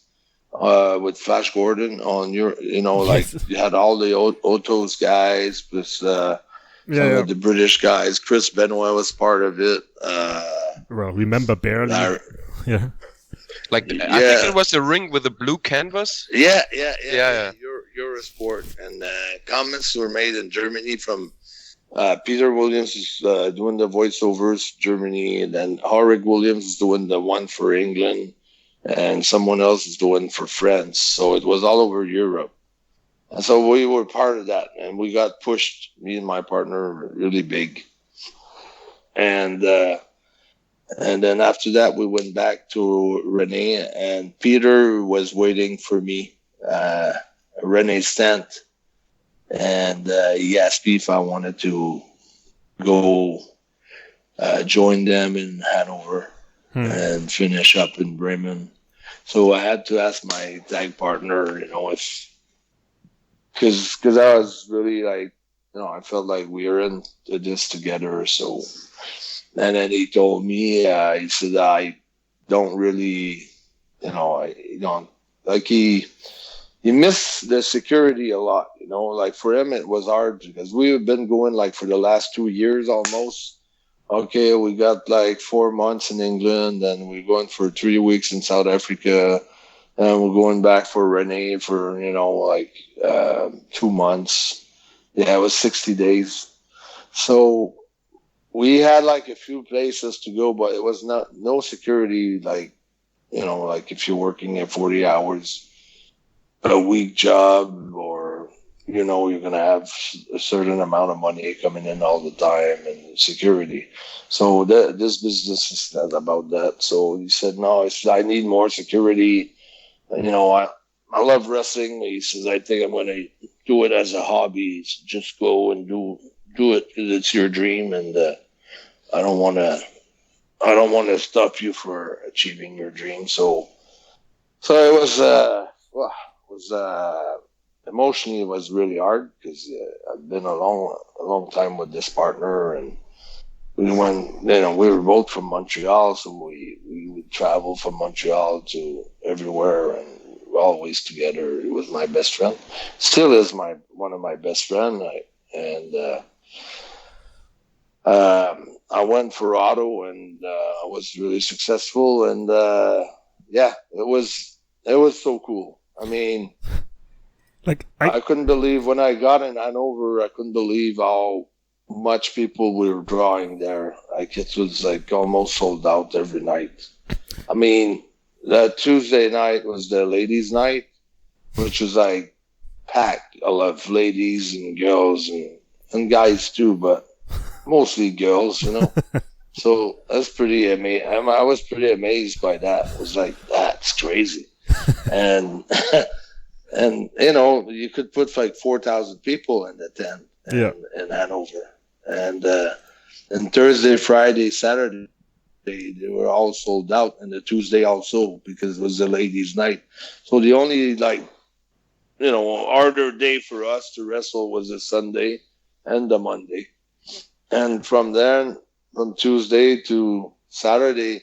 with Flash Gordon on your, like you had all the Otto's guys plus some of the British guys. Chris Benoit was part of it. Well, remember barely. Yeah. I think it was a ring with a blue canvas. Yeah. Eurosport, and comments were made in Germany from Peter Williams is doing the voiceovers Germany, and then Ulrich Williams is doing the one for England, and someone else is doing for France. So it was all over Europe, and so we were part of that, and we got pushed, me and my partner, really big. And then after that, we went back to Renee, and Peter was waiting for me, Renee's tent. And he asked me if I wanted to go join them in Hanover and finish up in Bremen. So I had to ask my tag partner, if, because I was really like, I felt like we were in this together. So, and then he told me, he said, I don't really, I don't like he missed the security a lot, like for him it was hard because we have been going like for the last 2 years almost. Okay, we got like 4 months in England, and we're going for 3 weeks in South Africa, and we're going back for Renee for 2 months. Yeah, it was 60 days. So we had like a few places to go, but it was no security, like if you're working at 40 hours a week job, or you're going to have a certain amount of money coming in all the time and security. So this business is not about that. So he said, no, I need more security. I love wrestling. He says, I think I'm going to do it as a hobby. So just go and do it because it's your dream, and I don't want to stop you for achieving your dream. So it was emotionally, it was really hard because I've been a long time with this partner, and we were both from Montreal, so we would travel from Montreal to everywhere, and always together. He was my best friend. Still is one of my best friends. I went for auto, and I was really successful. And it was so cool. I mean, like I couldn't believe when I got in Hanover. I couldn't believe how much people were drawing there. Like, it was like almost sold out every night. I mean, that Tuesday night was the ladies' night, which was like packed. A lot of ladies and girls and guys too, but mostly girls, you know. So that's pretty amazing. I was pretty amazed by that. It was like, that's crazy. And and you know, you could put like 4,000 people in the tent in Hanover. And Thursday, Friday, Saturday, they were all sold out, and the Tuesday also, because it was the ladies' night. So the only, like, you know, harder day for us to wrestle was the Sunday and the Monday. And from there, from Tuesday to Saturday,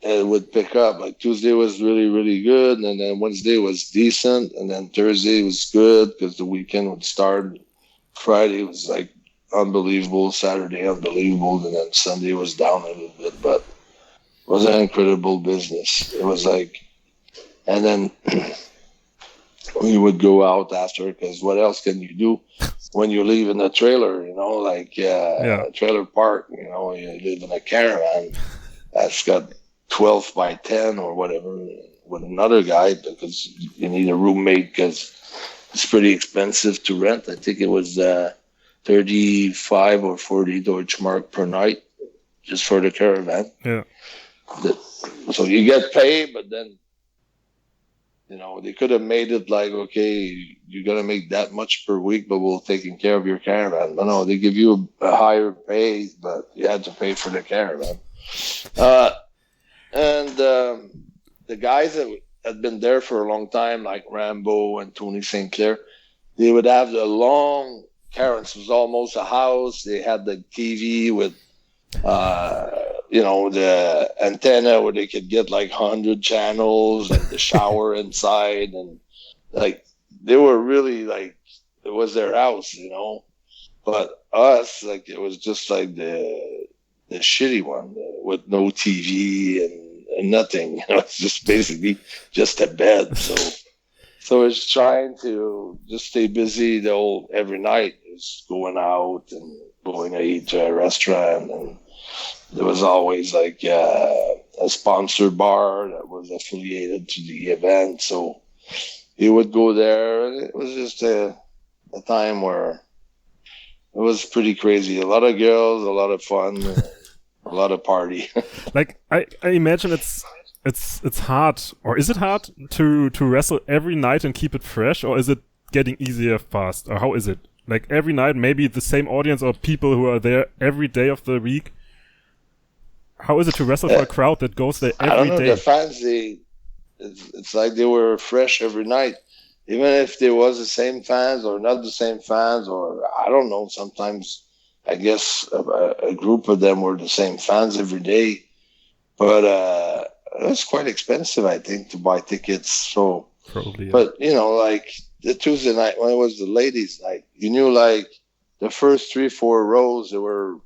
it would pick up. Like, Tuesday was really, really good, and then Wednesday was decent, and then Thursday was good because the weekend would start. Friday was like unbelievable, Saturday unbelievable, and then Sunday was down a little bit, but it was an incredible business. It was like, and then we would go out after, because what else can you do when you live in a trailer, you know, like a trailer park, you know, you live in a caravan that's got 12 by 10 or whatever with another guy, because you need a roommate, because it's pretty expensive to rent. I think it was 35 or 40 Deutschmark per night just for the caravan. Yeah. So you get paid, but then, you know, they could have made it like, okay, you're going to make that much per week, but we'll taking care of your caravan. But no, they give you a higher pay, but you had to pay for the caravan. The guys that had been there for a long time, like Rambo and Tony St. Clair, they would have the long caravans. It was almost a house. They had the TV with, you know, the antenna where they could get like 100 channels, and the shower inside, and like they were really like, it was their house, you know. But us, like, it was just like the shitty one with no TV and nothing. You know, it's just basically just a bed. So it's trying to just stay busy every night. Is going out and going to eat to a restaurant, and there was always like a sponsor bar that was affiliated to the event. So you would go there, and it was just a time where it was pretty crazy. A lot of girls, a lot of fun, a lot of party. Like, I imagine it's hard, or is it hard to wrestle every night and keep it fresh, or is it getting easier fast, or how is it? Like, every night, maybe the same audience or people who are there every day of the week. How is it to wrestle for a crowd that goes there every day? I don't know, the fans, it's like they were fresh every night. Even if there was the same fans or not the same fans, or I don't know, sometimes I guess a group of them were the same fans every day. But it was quite expensive, I think, to buy tickets. So, probably, yeah. But, you know, like the Tuesday night, when it was the ladies' night, you knew like the first 3-4 rows, there were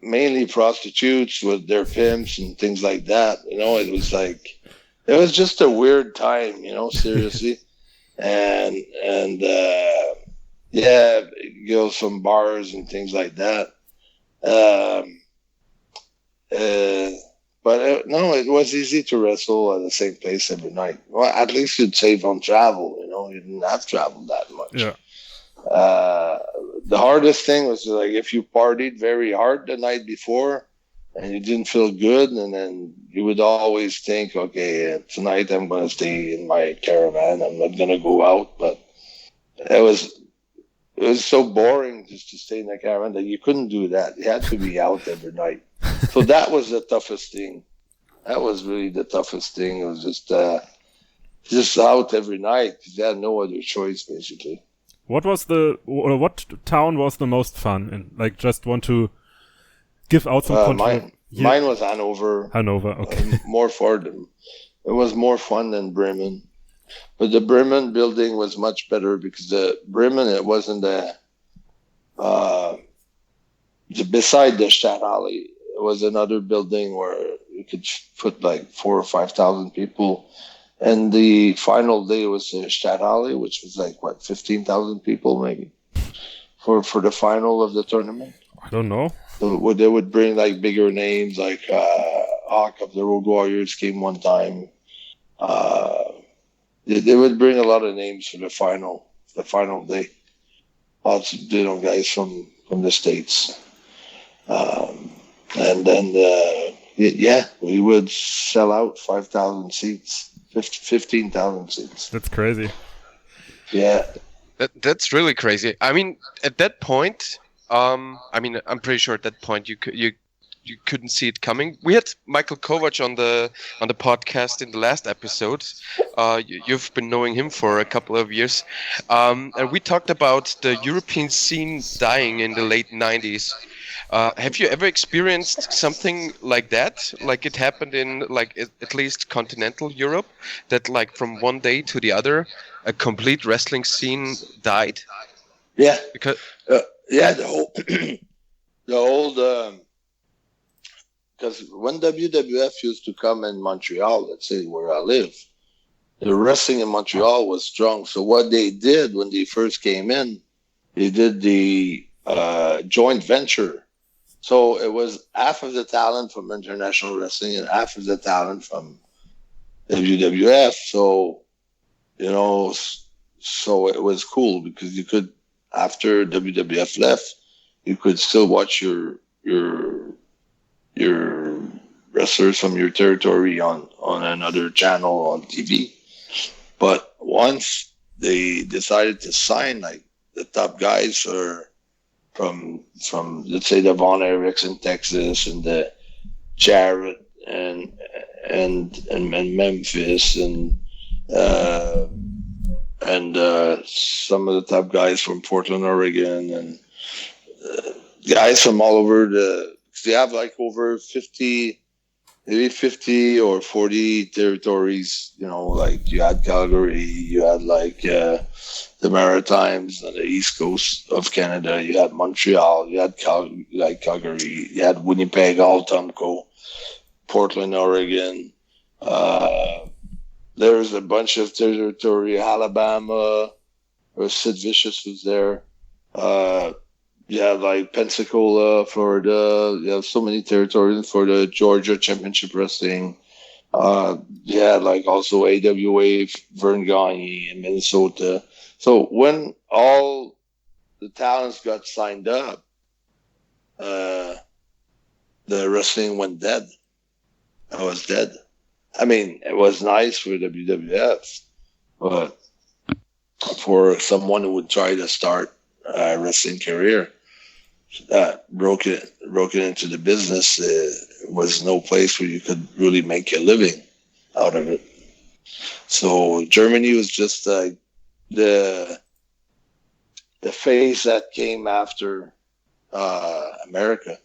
mainly prostitutes with their pimps and things like that. You know, it was like, it was just a weird time, you know, seriously. and girls from bars and things like that. But no, it was easy to wrestle at the same place every night. Well, at least you'd save on travel, you know, you didn't have to travel that much. Yeah. The hardest thing was like if you partied very hard the night before and you didn't feel good, and then you would always think, okay, tonight I'm going to stay in my caravan. I'm not going to go out. But it was so boring just to stay in the caravan that you couldn't do that. You had to be out every night. So that was the toughest thing. That was really the toughest thing. It was just out every night because you had no other choice, basically. What town was the most fun? And like, just want to give out some control. Mine was Hanover. Hanover, okay. More for them. It was more fun than Bremen. But the Bremen building was much better because the Bremen, it wasn't beside the Stadthalle. It was another building where you could put like 4,000 or 5,000 people. And the final day was the Stadthalle, which was like, 15,000 people maybe for the final of the tournament. I don't know. So they would bring like bigger names, like Hawk of the Road Warriors came one time. They would bring a lot of names for the final day. Lots of guys from the States. And then, we would sell out 5,000 seats, 15,000 seats. That's crazy. Yeah. That's really crazy. I mean, at that point, I'm pretty sure at that point you couldn't see it coming. We had Michael Kovac on the podcast in the last episode. You've been knowing him for a couple of years, and we talked about the European scene dying in the late 90s. Have you ever experienced something like that? Like it happened in at least continental Europe, that like from one day to the other, a complete wrestling scene died? Yeah. Because the old because when WWF used to come in Montreal, let's say where I live, the wrestling in Montreal was strong. So what they did when they first came in, they did the joint venture. So it was half of the talent from international wrestling and half of the talent from WWF. So, so it was cool because you could, after WWF left, you could still watch your wrestlers from your territory on another channel on TV. But once they decided to sign like the top guys from let's say the Von Erichs in Texas and the Jarrett and Memphis and some of the top guys from Portland, Oregon, and guys from all over they have like over 50 or 40 territories, like you had Calgary, you had like the Maritimes on the east coast of Canada, you had Montreal, you had Calgary, you had Winnipeg, Altumco, Portland, Oregon. There's a bunch of territory, Alabama, or Sid Vicious was there. You have like Pensacola, Florida. You have so many territories for the Georgia Championship Wrestling. You had like also AWA, Vern Gagne in Minnesota. So when all the talents got signed up, the wrestling went dead. I was dead. I mean, it was nice for WWF, but for someone who would try to start a wrestling career, broke it into the business, was no place where you could really make a living out of it. So Germany was just like the phase that came after America.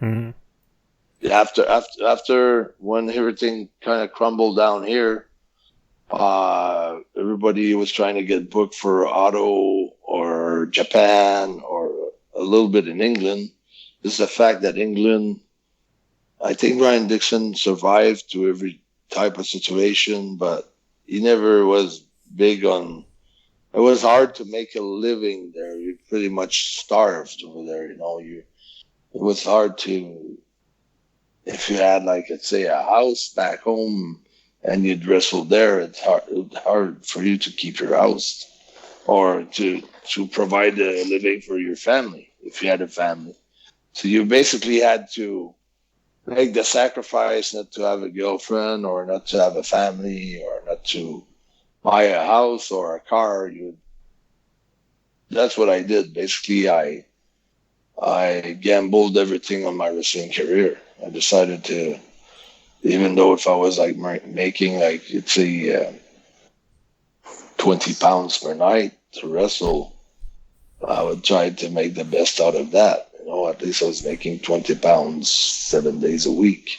Mm-hmm. After when everything kind of crumbled down here, everybody was trying to get booked for Auto or Japan or a little bit in England. This is the fact that England, I think Ryan Dixon survived to every type of situation, but he never was big on. It was hard to make a living there. You pretty much starved over there. It was hard to. If you had, like, let's say, a house back home and you'd wrestle there, it's hard for you to keep your house or to provide a living for your family if you had a family. So you basically had to make the sacrifice not to have a girlfriend or not to have a family or not to buy a house or a car. That's what I did. Basically, I gambled everything on my wrestling career. I decided to, even though if I was like making like, let's say, 20 pounds per night to wrestle, I would try to make the best out of that. At least I was making 20 pounds 7 days a week.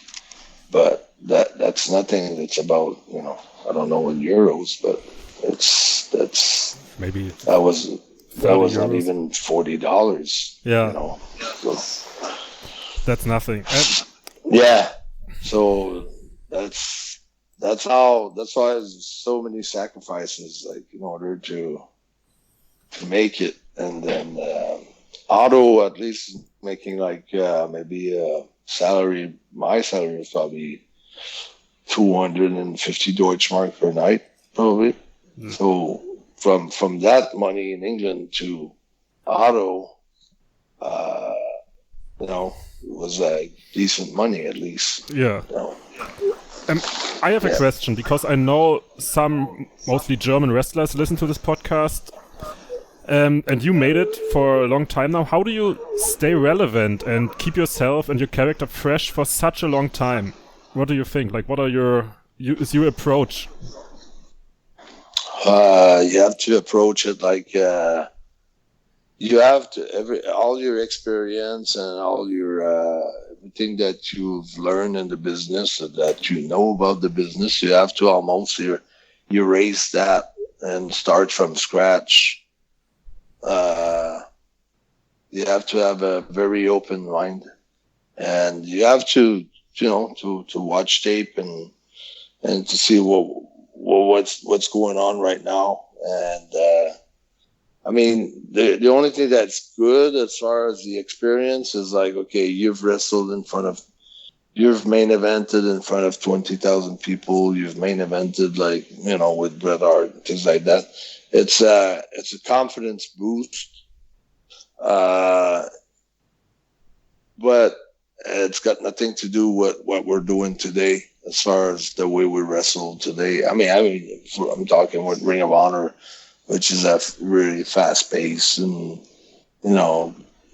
But that's nothing. It's about, I don't know in euros, but Maybe that was not euros. even $40. Yeah. So, That's nothing. yeah. So that's why there's so many sacrifices, like, in order to make it. And then Otto, at least making like maybe salary. My salary was probably 250 Deutschmark per night, probably. So from that money in England to Otto, it was like decent money, at least. Yeah. I have a question, because I know some mostly German wrestlers listen to this podcast. And you made it for a long time now. How do you stay relevant and keep yourself and your character fresh for such a long time? What do you think? Like, what are is your approach? You have to approach it like you have to all your experience and all your everything that you've learned in the business, that you know about the business. You have to almost erase that and start from scratch. You have to have a very open mind, and you have to watch tape and to see what's going on right now. And I mean, the only thing that's good as far as the experience is like, okay, you've wrestled you've main evented in front of 20,000 people. You've main evented with Bret Hart, things like that. It's a confidence boost, but it's got nothing to do with what we're doing today as far as the way we wrestle today. I mean, I'm talking with Ring of Honor, which is a really fast pace, and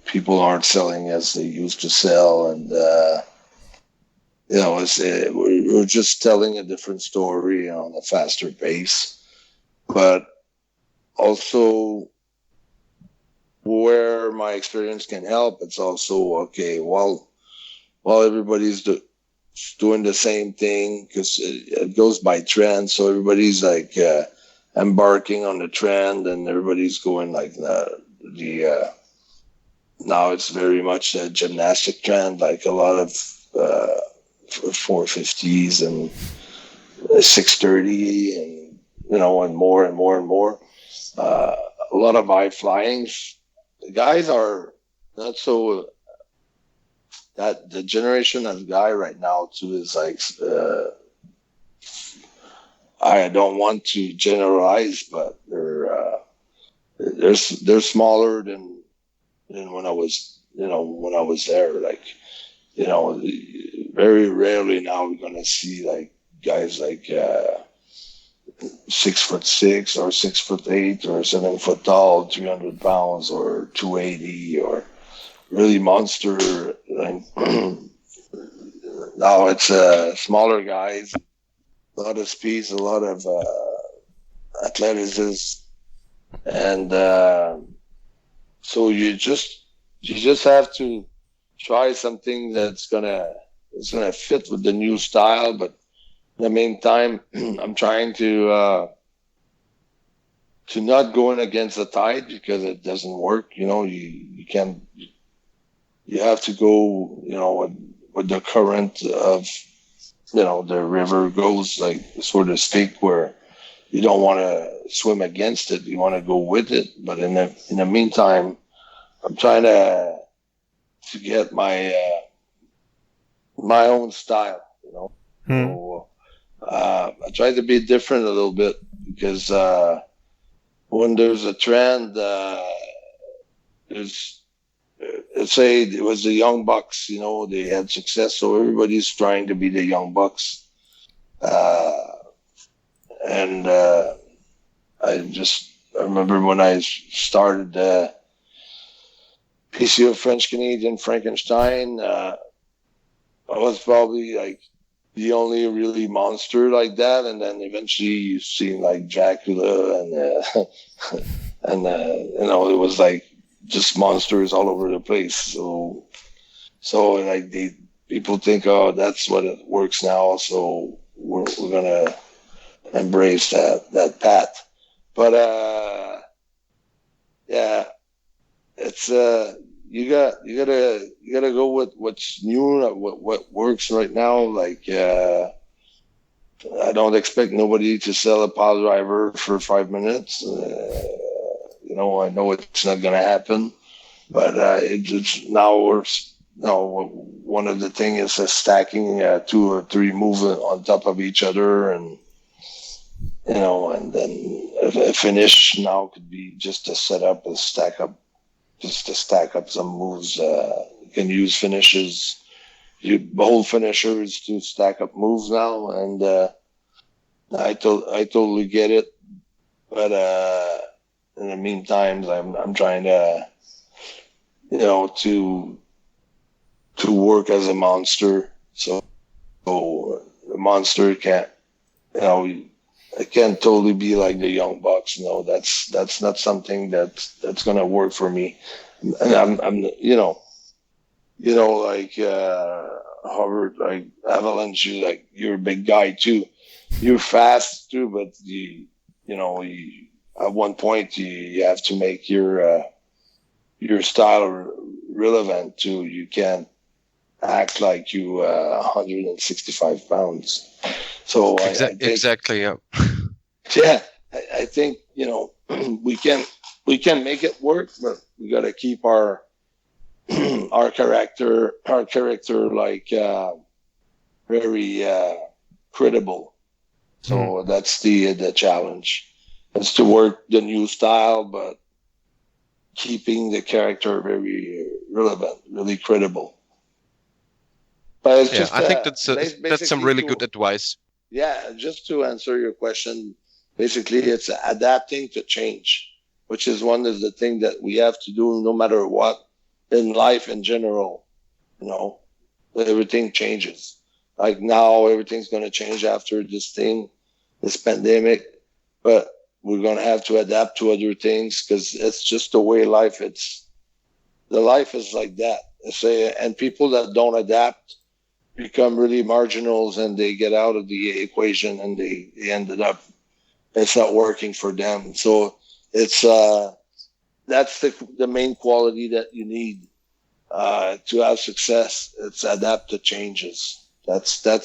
people aren't selling as they used to sell, and we're just telling a different story on a faster pace, but also where my experience can help, it's also okay. While everybody's doing the same thing, because it goes by trend, so everybody's like embarking on the trend, and everybody's going like now it's very much a gymnastic trend, like a lot of 450s and 630 and and more and more and more. A lot of high flyings. The guys are not so. That the generation of guy right now too is like. I don't want to generalize, but they're smaller than when I was there. Like, very rarely now we're gonna see like guys like 6'6" or 6'8" or 7 foot tall, 300 pounds or 280 or really monster. Like, now it's smaller guys, a lot of speeds, a lot of athleticism, and so you just have to try something that's gonna fit with the new style, but in the meantime, I'm trying to not going against the tide, because it doesn't work. You can't. You have to go, with the current of, the river goes, like sort of stick, where you don't want to swim against it. You want to go with it. But in the meantime, I'm trying to get my own style. So, I try to be different a little bit, because when there's a trend, let's say it was the Young Bucks, they had success, so everybody's trying to be the Young Bucks. And I remember when I started PCO French Canadian Frankenstein, I was probably like the only really monster like that, and then eventually you've seen like Dracula and it was like just monsters all over the place. So like people think, oh, that's what it works now, so we're gonna embrace that path. But yeah, it's you gotta go with what's new, what works right now. Like I don't expect nobody to sell a pile driver for 5 minutes. I know it's not gonna happen, but it's now works. No, one of the things is stacking 2 or 3 moves on top of each other, and and then a finish now could be just to set up a stack up, just to stack up some moves. You can use finishes, hold finishers to stack up moves now, and I totally get it. But in the meantime, I'm trying to, to work as a monster. So the monster can't, it can't totally be like the Young Bucks. No, that's not something that's gonna work for me. And I'm like Howard, like Avalanche, you're a big guy too. You're fast too, but at one point you have to make your style relevant too. You can't act like you 165 pounds. So I think, exactly, yeah. Yeah, I think we can make it work, but we got to keep our character like very credible. So that's the challenge. It's to work the new style, but keeping the character very relevant, really credible. But it's just, I think that's some really good advice. Yeah, just to answer your question, basically it's adapting to change, which is one of the things that we have to do no matter what in life in general. Everything changes. Like now, everything's going to change after this pandemic, but we're going to have to adapt to other things because it's just the way life. The life is like that. And people that don't adapt become really marginals, and they get out of the equation, and they ended up, it's not working for them. So it's that's the main quality that you need to have success. It's adapt to changes. That's the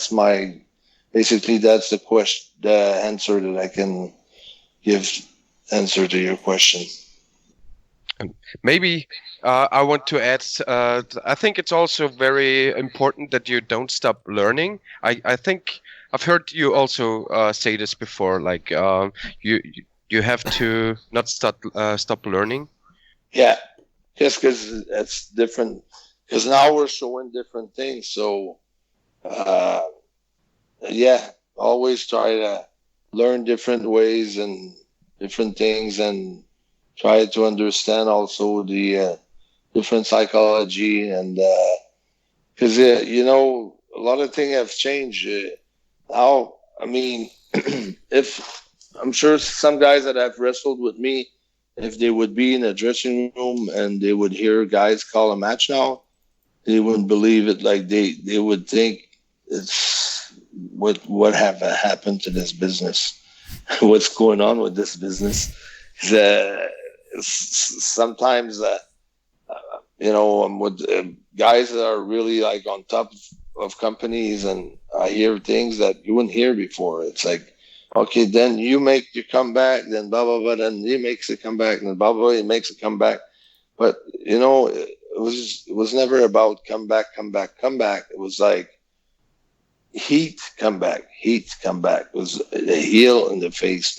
question, the answer that I can give answer to your question. Maybe I want to add, I think it's also very important that you don't stop learning. I think I've heard you also say this before, like you have to not stop learning. Yeah, just because it's different. Because now we're showing different things. So, always try to learn different ways and different things, and try to understand also the different psychology, and because a lot of things have changed now. I mean, if I'm sure some guys that have wrestled with me, if they would be in a dressing room and they would hear guys call a match now, they wouldn't believe it. Like they would think it's what have happened to this business, what's going on with this business. Sometimes I'm with guys that are really like on top of companies, and I hear things that you wouldn't hear before. It's like, okay, then you make your comeback, then blah blah blah, then he makes a comeback, then blah blah, he makes a comeback. But it was never about comeback. It was like heat comeback. It was the heel in the face.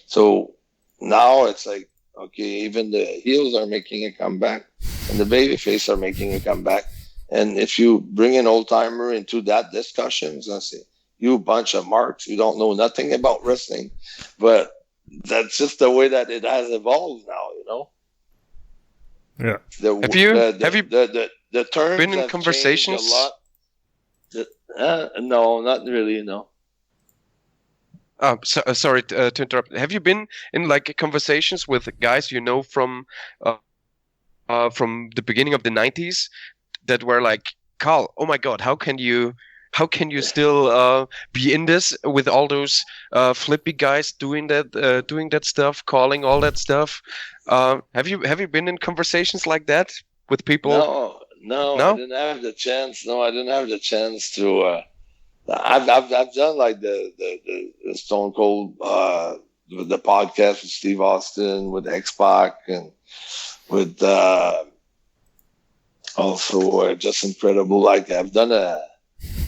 So now it's like, okay, even the heels are making a comeback, and the babyface are making a comeback. And if you bring an old timer into that discussions, I say, you bunch of marks, you don't know nothing about wrestling. But that's just the way that it has evolved now, Yeah. Have you the terms been in conversations a lot? No, not really, no. Sorry to interrupt. Have you been in like conversations with guys from the beginning of the 90s that were like Carl, oh my God, how can you still be in this with all those flippy guys doing that stuff, calling all that stuff? Have you been in conversations like that with people? No, No? I didn't have the chance. No, I didn't have the chance to. I've done like the Stone Cold the podcast with Steve Austin, with X-Pac, and with also just incredible. Like I've done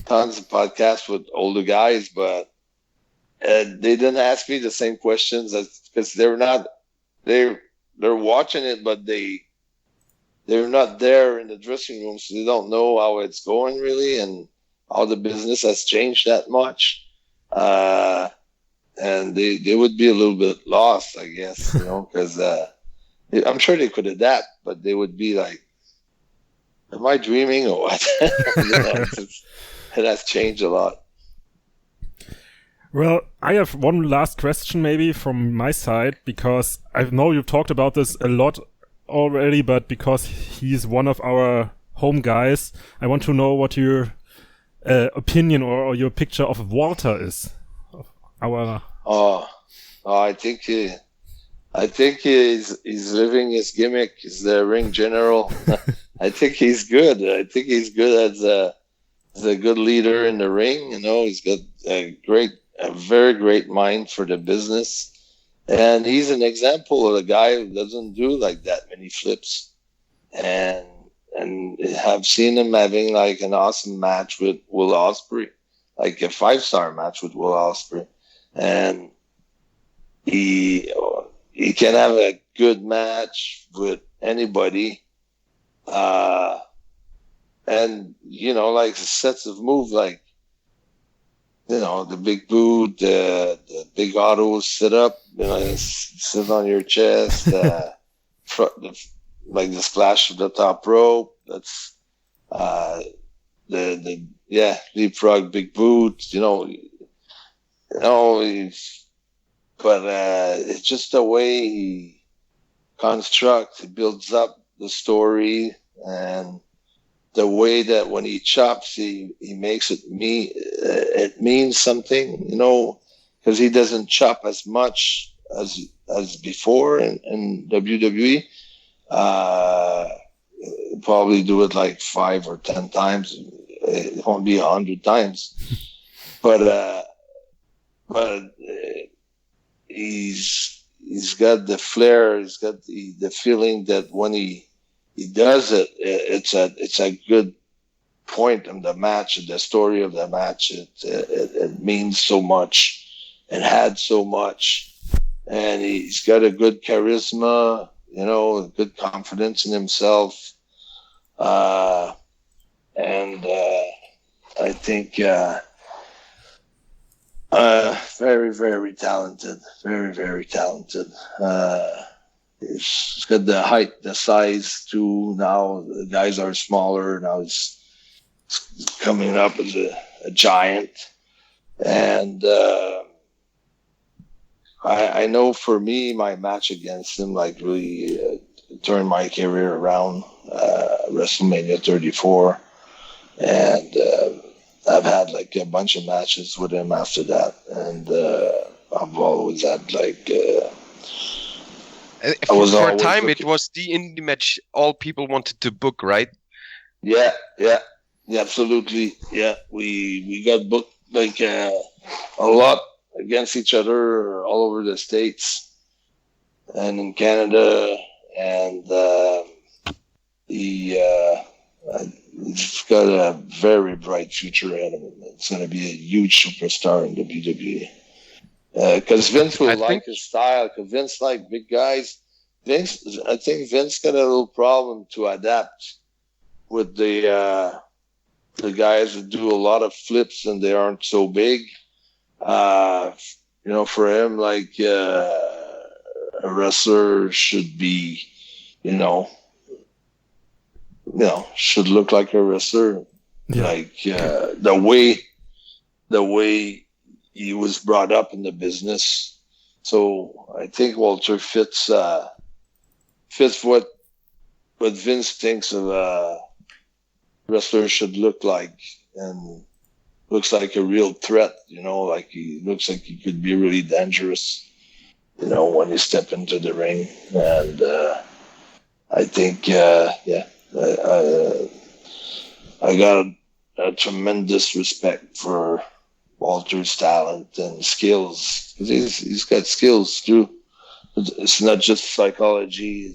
tons of podcasts with older guys, but they didn't ask me the same questions because they're watching it, but they're not there in the dressing room, so they don't know how it's going really and how the business has changed that much. And they would be a little bit lost, I guess, because I'm sure they could adapt, but they would be like, am I dreaming or what? It has changed a lot. Well, I have one last question maybe from my side, because I know you've talked about this a lot already, but because he's one of our home guys, I want to know what your opinion or your picture of Walter is. I think he's living his gimmick. He's the ring general. I think he's good. I think he's good as a good leader in the ring. He's got a very great mind for the business, and he's an example of a guy who doesn't do like that many flips. And have seen him having like an awesome match with Will Ospreay, like a 5-star match with Will Ospreay. And he can have a good match with anybody. And, like sets of moves, like, the big boot, the big auto sit up, sit on your chest, like the splash of the top rope. That's leapfrog, big boot, but it's just the way he constructs, he builds up the story, and the way that when he chops, he makes it means something, because he doesn't chop as much as before in WWE. Probably do it like 5 or 10 times. It won't be 100 times, but he's got the flair. He's got the feeling that when he does it, it's a good point in the match, the story of the match. It means so much and had so much, and he's got a good charisma, a good confidence in himself, and I think very, very talented, very, very talented. He's got the height, the size too. Now the guys are smaller. Now he's coming up as a giant. And I know for me, my match against him like really turned my career around. WrestleMania 34, and I've had like a bunch of matches with him after that, and I've always had like. For a time, it was the indie match all people wanted to book, right? Yeah, absolutely. Yeah, we got booked like a lot against each other all over the States and in Canada, and he's got a very bright future ahead of him. It's going to be a huge superstar in WWE. Because Vince will like his style. Because Vince like big guys. I think Vince got a little problem to adapt with the guys that do a lot of flips and they aren't so big. For him, like a wrestler should be, should look like a wrestler. Yeah. Like the way he was brought up in the business. So I think Walter fits what Vince thinks of wrestler should look like, and looks like a real threat. Like he looks like he could be really dangerous. When you step into the ring, and I think, I got a tremendous respect for Walter's talent and skills, because he's got skills too. It's not just psychology.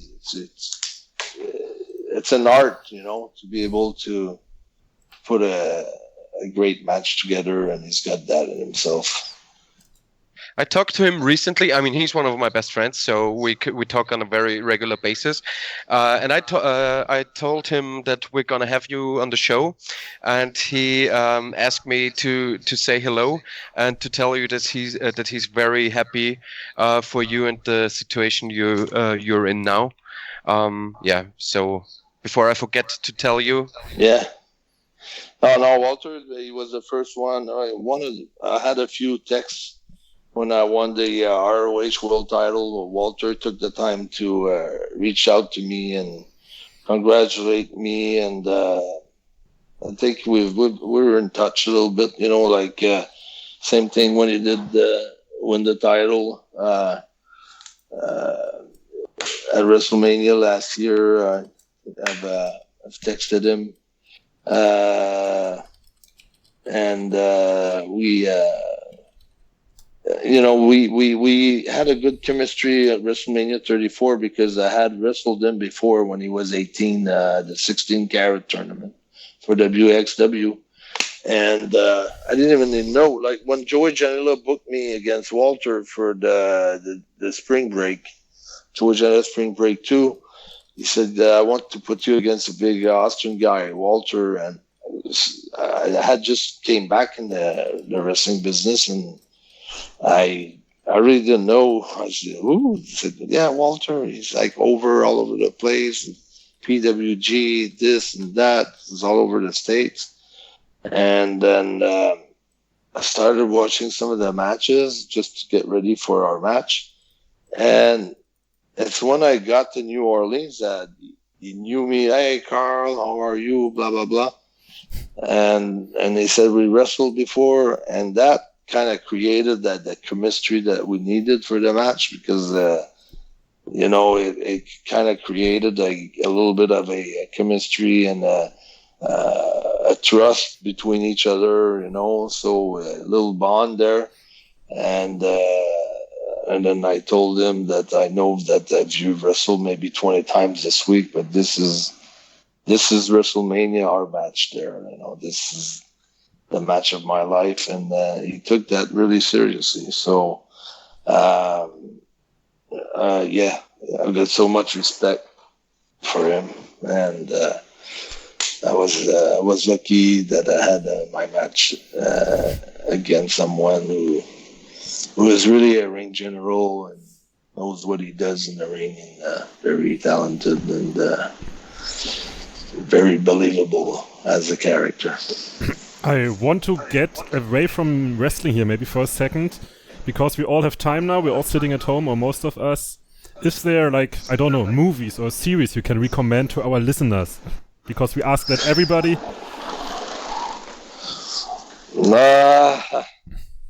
It's an art, to be able to put a great match together, and he's got that in himself. I talked to him recently. I mean, he's one of my best friends, so we talk on a very regular basis. And I told him that we're gonna have you on the show, and he asked me to say hello and to tell you that he's very happy for you and the situation you're in now. So before I forget to tell you. Yeah. No, Walter, he was the first one. I had a few texts when I won the ROH World Title. Walter took the time to reach out to me and congratulate me, and I think we were in touch a little bit. Same thing when he did win the title at WrestleMania last year. I've texted him, and we had a good chemistry at WrestleMania 34 because I had wrestled him before when he was 18, the 16 carat tournament for WXW. And I didn't even know, like when Joey Janela booked me against Walter for the spring break, Joey Janela spring break 2, he said, I want to put you against a big Austrian guy, Walter. And I had just came back in the wrestling business, and I really didn't know. I said, "Ooh," he said, "Yeah, Walter. He's like all over the place. PWG, this and that. He's all over the States." And then I started watching some of the matches just to get ready for our match. And it's when I got to New Orleans that he knew me. Hey, Carl, how are you? Blah blah blah. And he said we wrestled before, and that kind of created that chemistry that we needed for the match, because it kind of created a little bit of a chemistry and a trust between each other, so a little bond there. And then I told him that I know that you've wrestled maybe 20 times this week, but this is WrestleMania, our match there. This is the match of my life, and he took that really seriously. So, I've got so much respect for him, and I was lucky that I had my match against someone who is really a ring general and knows what he does in the ring, and very talented and very believable as a character. I want to get away from wrestling here maybe for a second, because we all have time now, we're all sitting at home, or most of us. Is there, like, I don't know, movies or series you can recommend to our listeners? Because we ask that everybody.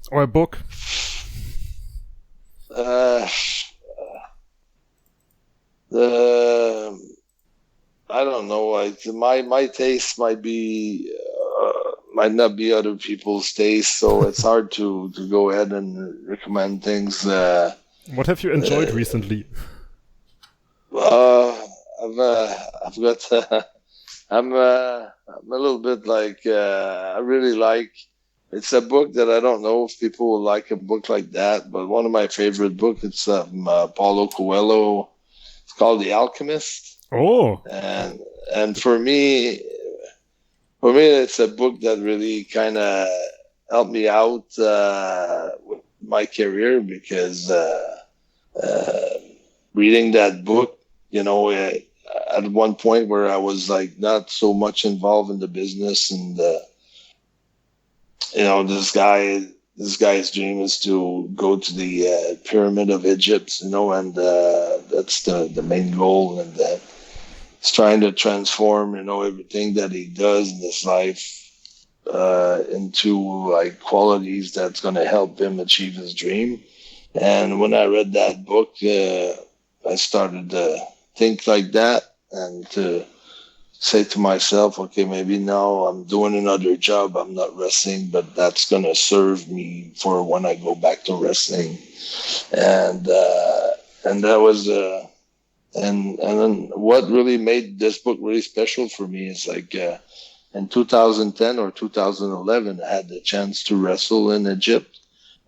Or a book. I don't know. My taste might not be other people's taste, so it's hard to go ahead and recommend things. What have you enjoyed recently? I'm a little bit like, I really like, it's a book that I don't know if people will like a book like that, but one of my favorite books, it's Paulo Coelho. It's called The Alchemist. Oh. And for me, it's a book that really kind of helped me out with my career, because reading that book, at one point where I was like not so much involved in the business, and this guy's dream is to go to the Pyramid of Egypt, and that's the main goal, and he's trying to transform, everything that he does in his life into like qualities that's going to help him achieve his dream. And when I read that book, I started to think like that and to say to myself, okay, maybe now I'm doing another job. I'm not wrestling, but that's going to serve me for when I go back to wrestling. And that was, and then what really made this book really special for me is like, in 2010 or 2011, I had the chance to wrestle in Egypt,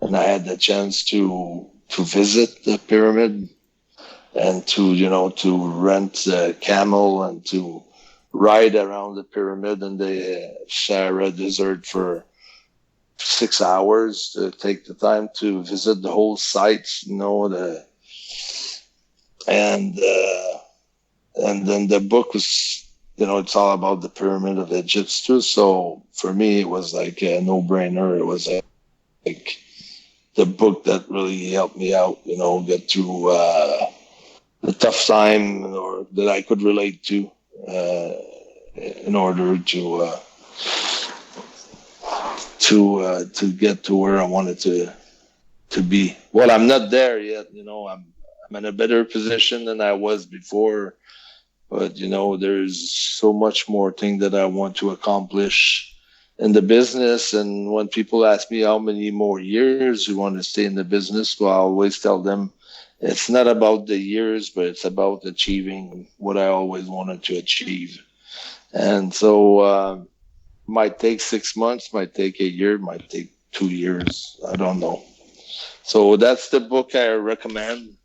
and I had the chance to visit the pyramid and to rent a camel and to ride around the pyramid in the Sahara Desert for 6 hours, to take the time to visit the whole sites, and then the book was, it's all about the Pyramid of Egypt too. So for me, it was like a no-brainer. It was like the book that really helped me out, get through the tough time, or that I could relate to, in order to get to where I wanted to be. Well, I'm not there yet. I'm in a better position than I was before. But, there's so much more thing that I want to accomplish in the business. And when people ask me how many more years you want to stay in the business, well, I always tell them it's not about the years, but it's about achieving what I always wanted to achieve. And so might take 6 months, might take a year, might take 2 years. I don't know. So that's the book I recommend.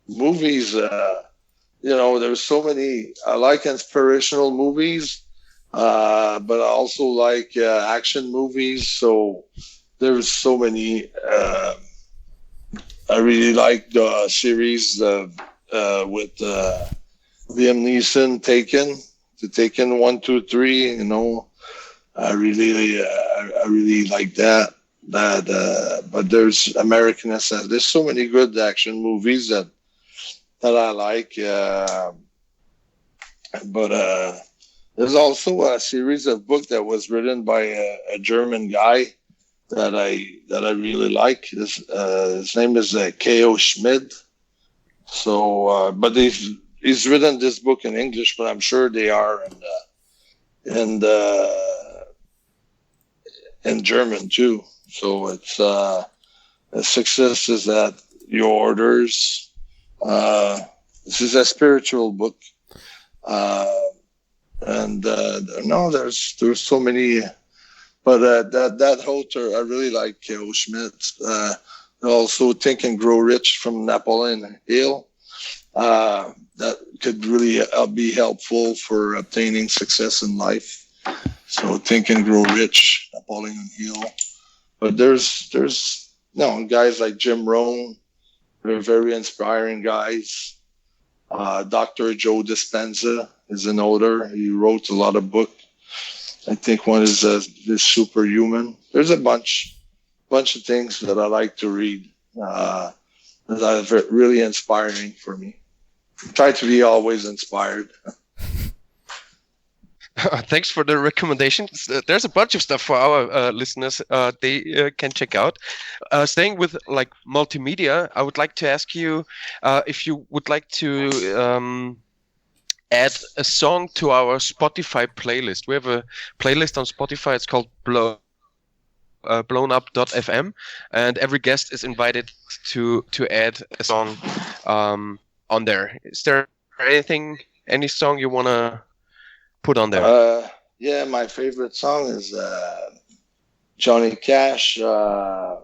Movies, there's so many. I like inspirational movies, but I also like action movies. So there's so many. I really like the series with Liam Neeson, Taken 1, 2, 3. I really like that. But there's American SS. There's so many good action movies that I like, but there's also a series of books that was written by a German guy that I really like. His name is K.O. Schmid. So, but he's written this book in English, but I'm sure they are in German too. So it's Success is at Your Orders. This is a spiritual book, and there's so many, but that author I really like, K.O. Schmidt. Also, Think and Grow Rich from Napoleon Hill. That could really be helpful for obtaining success in life. So, Think and Grow Rich, Napoleon Hill. But there's guys like Jim Rohn. They're very inspiring guys. Dr. Joe Dispenza is an author. He wrote a lot of books. I think one is Superhuman. There's a bunch of things that I like to read that are really inspiring for me. I try to be always inspired. Thanks for the recommendations. There's a bunch of stuff for our listeners they can check out. Staying with like multimedia, I would like to ask you if you would like to add a song to our Spotify playlist. We have a playlist on Spotify. It's called blownup.fm, and every guest is invited to add a song on there. Is there any song you want to put on there? Yeah, my favorite song is Johnny Cash. The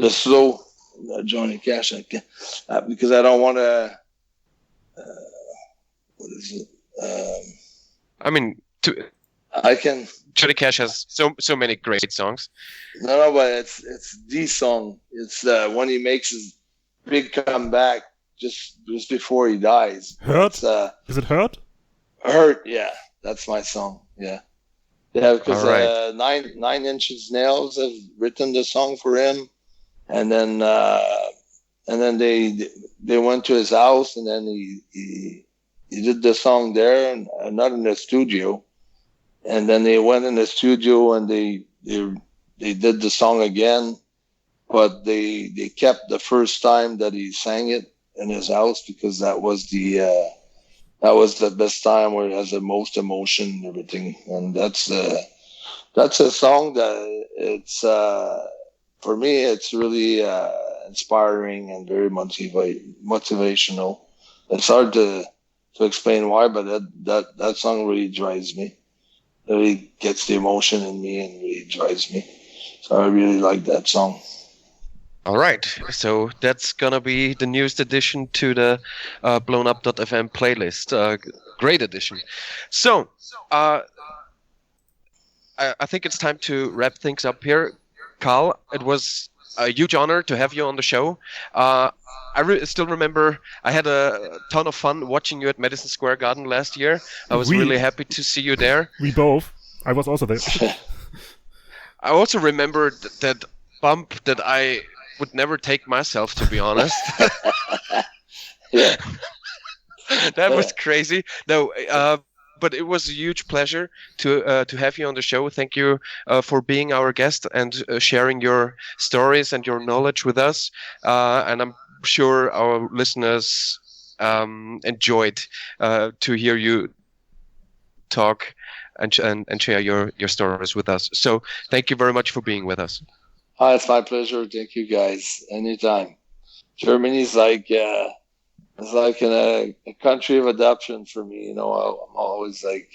slow Johnny Cash, because I don't want to. What is it? I mean, I can. Johnny Cash has so many great songs. No, but it's the song. It's when he makes his big comeback just before he dies. Hurt? Is it Hurt? Hurt, yeah. That's my song. Yeah. Yeah, because right. 9 Inch Nails have written the song for him, and then and then they went to his house, and then he did the song there, and not in the studio. And then they went in the studio and they did the song again, but they kept the first time that he sang it in his house, because that was the best time where it has the most emotion and everything. And that's a song that it's for me, it's really inspiring and very motivational. It's hard to explain why, but that song really drives me. It really gets the emotion in me and really drives me. So I really like that song. All right, so that's gonna be the newest addition to the blownup.fm playlist. Great addition. So I think it's time to wrap things up here. Carl, it was a huge honor to have you on the show. I still remember I had a ton of fun watching you at Madison Square Garden last year. I was really happy to see you there. We both. I was also there. I also remember that bump that I would never take myself, to be honest. Yeah. That was crazy. No, but it was a huge pleasure to have you on the show. Thank you for being our guest and sharing your stories and your knowledge with us. And I'm sure our listeners enjoyed to hear you talk and share your stories with us. So thank you very much for being with us. It's my pleasure. Thank you, guys. Anytime. Germany's like it's like a country of adoption for me. You know, I'm always like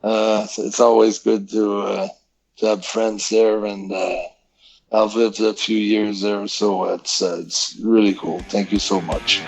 it's always good to have friends there, and I've lived a few years there, so it's really cool. Thank you so much.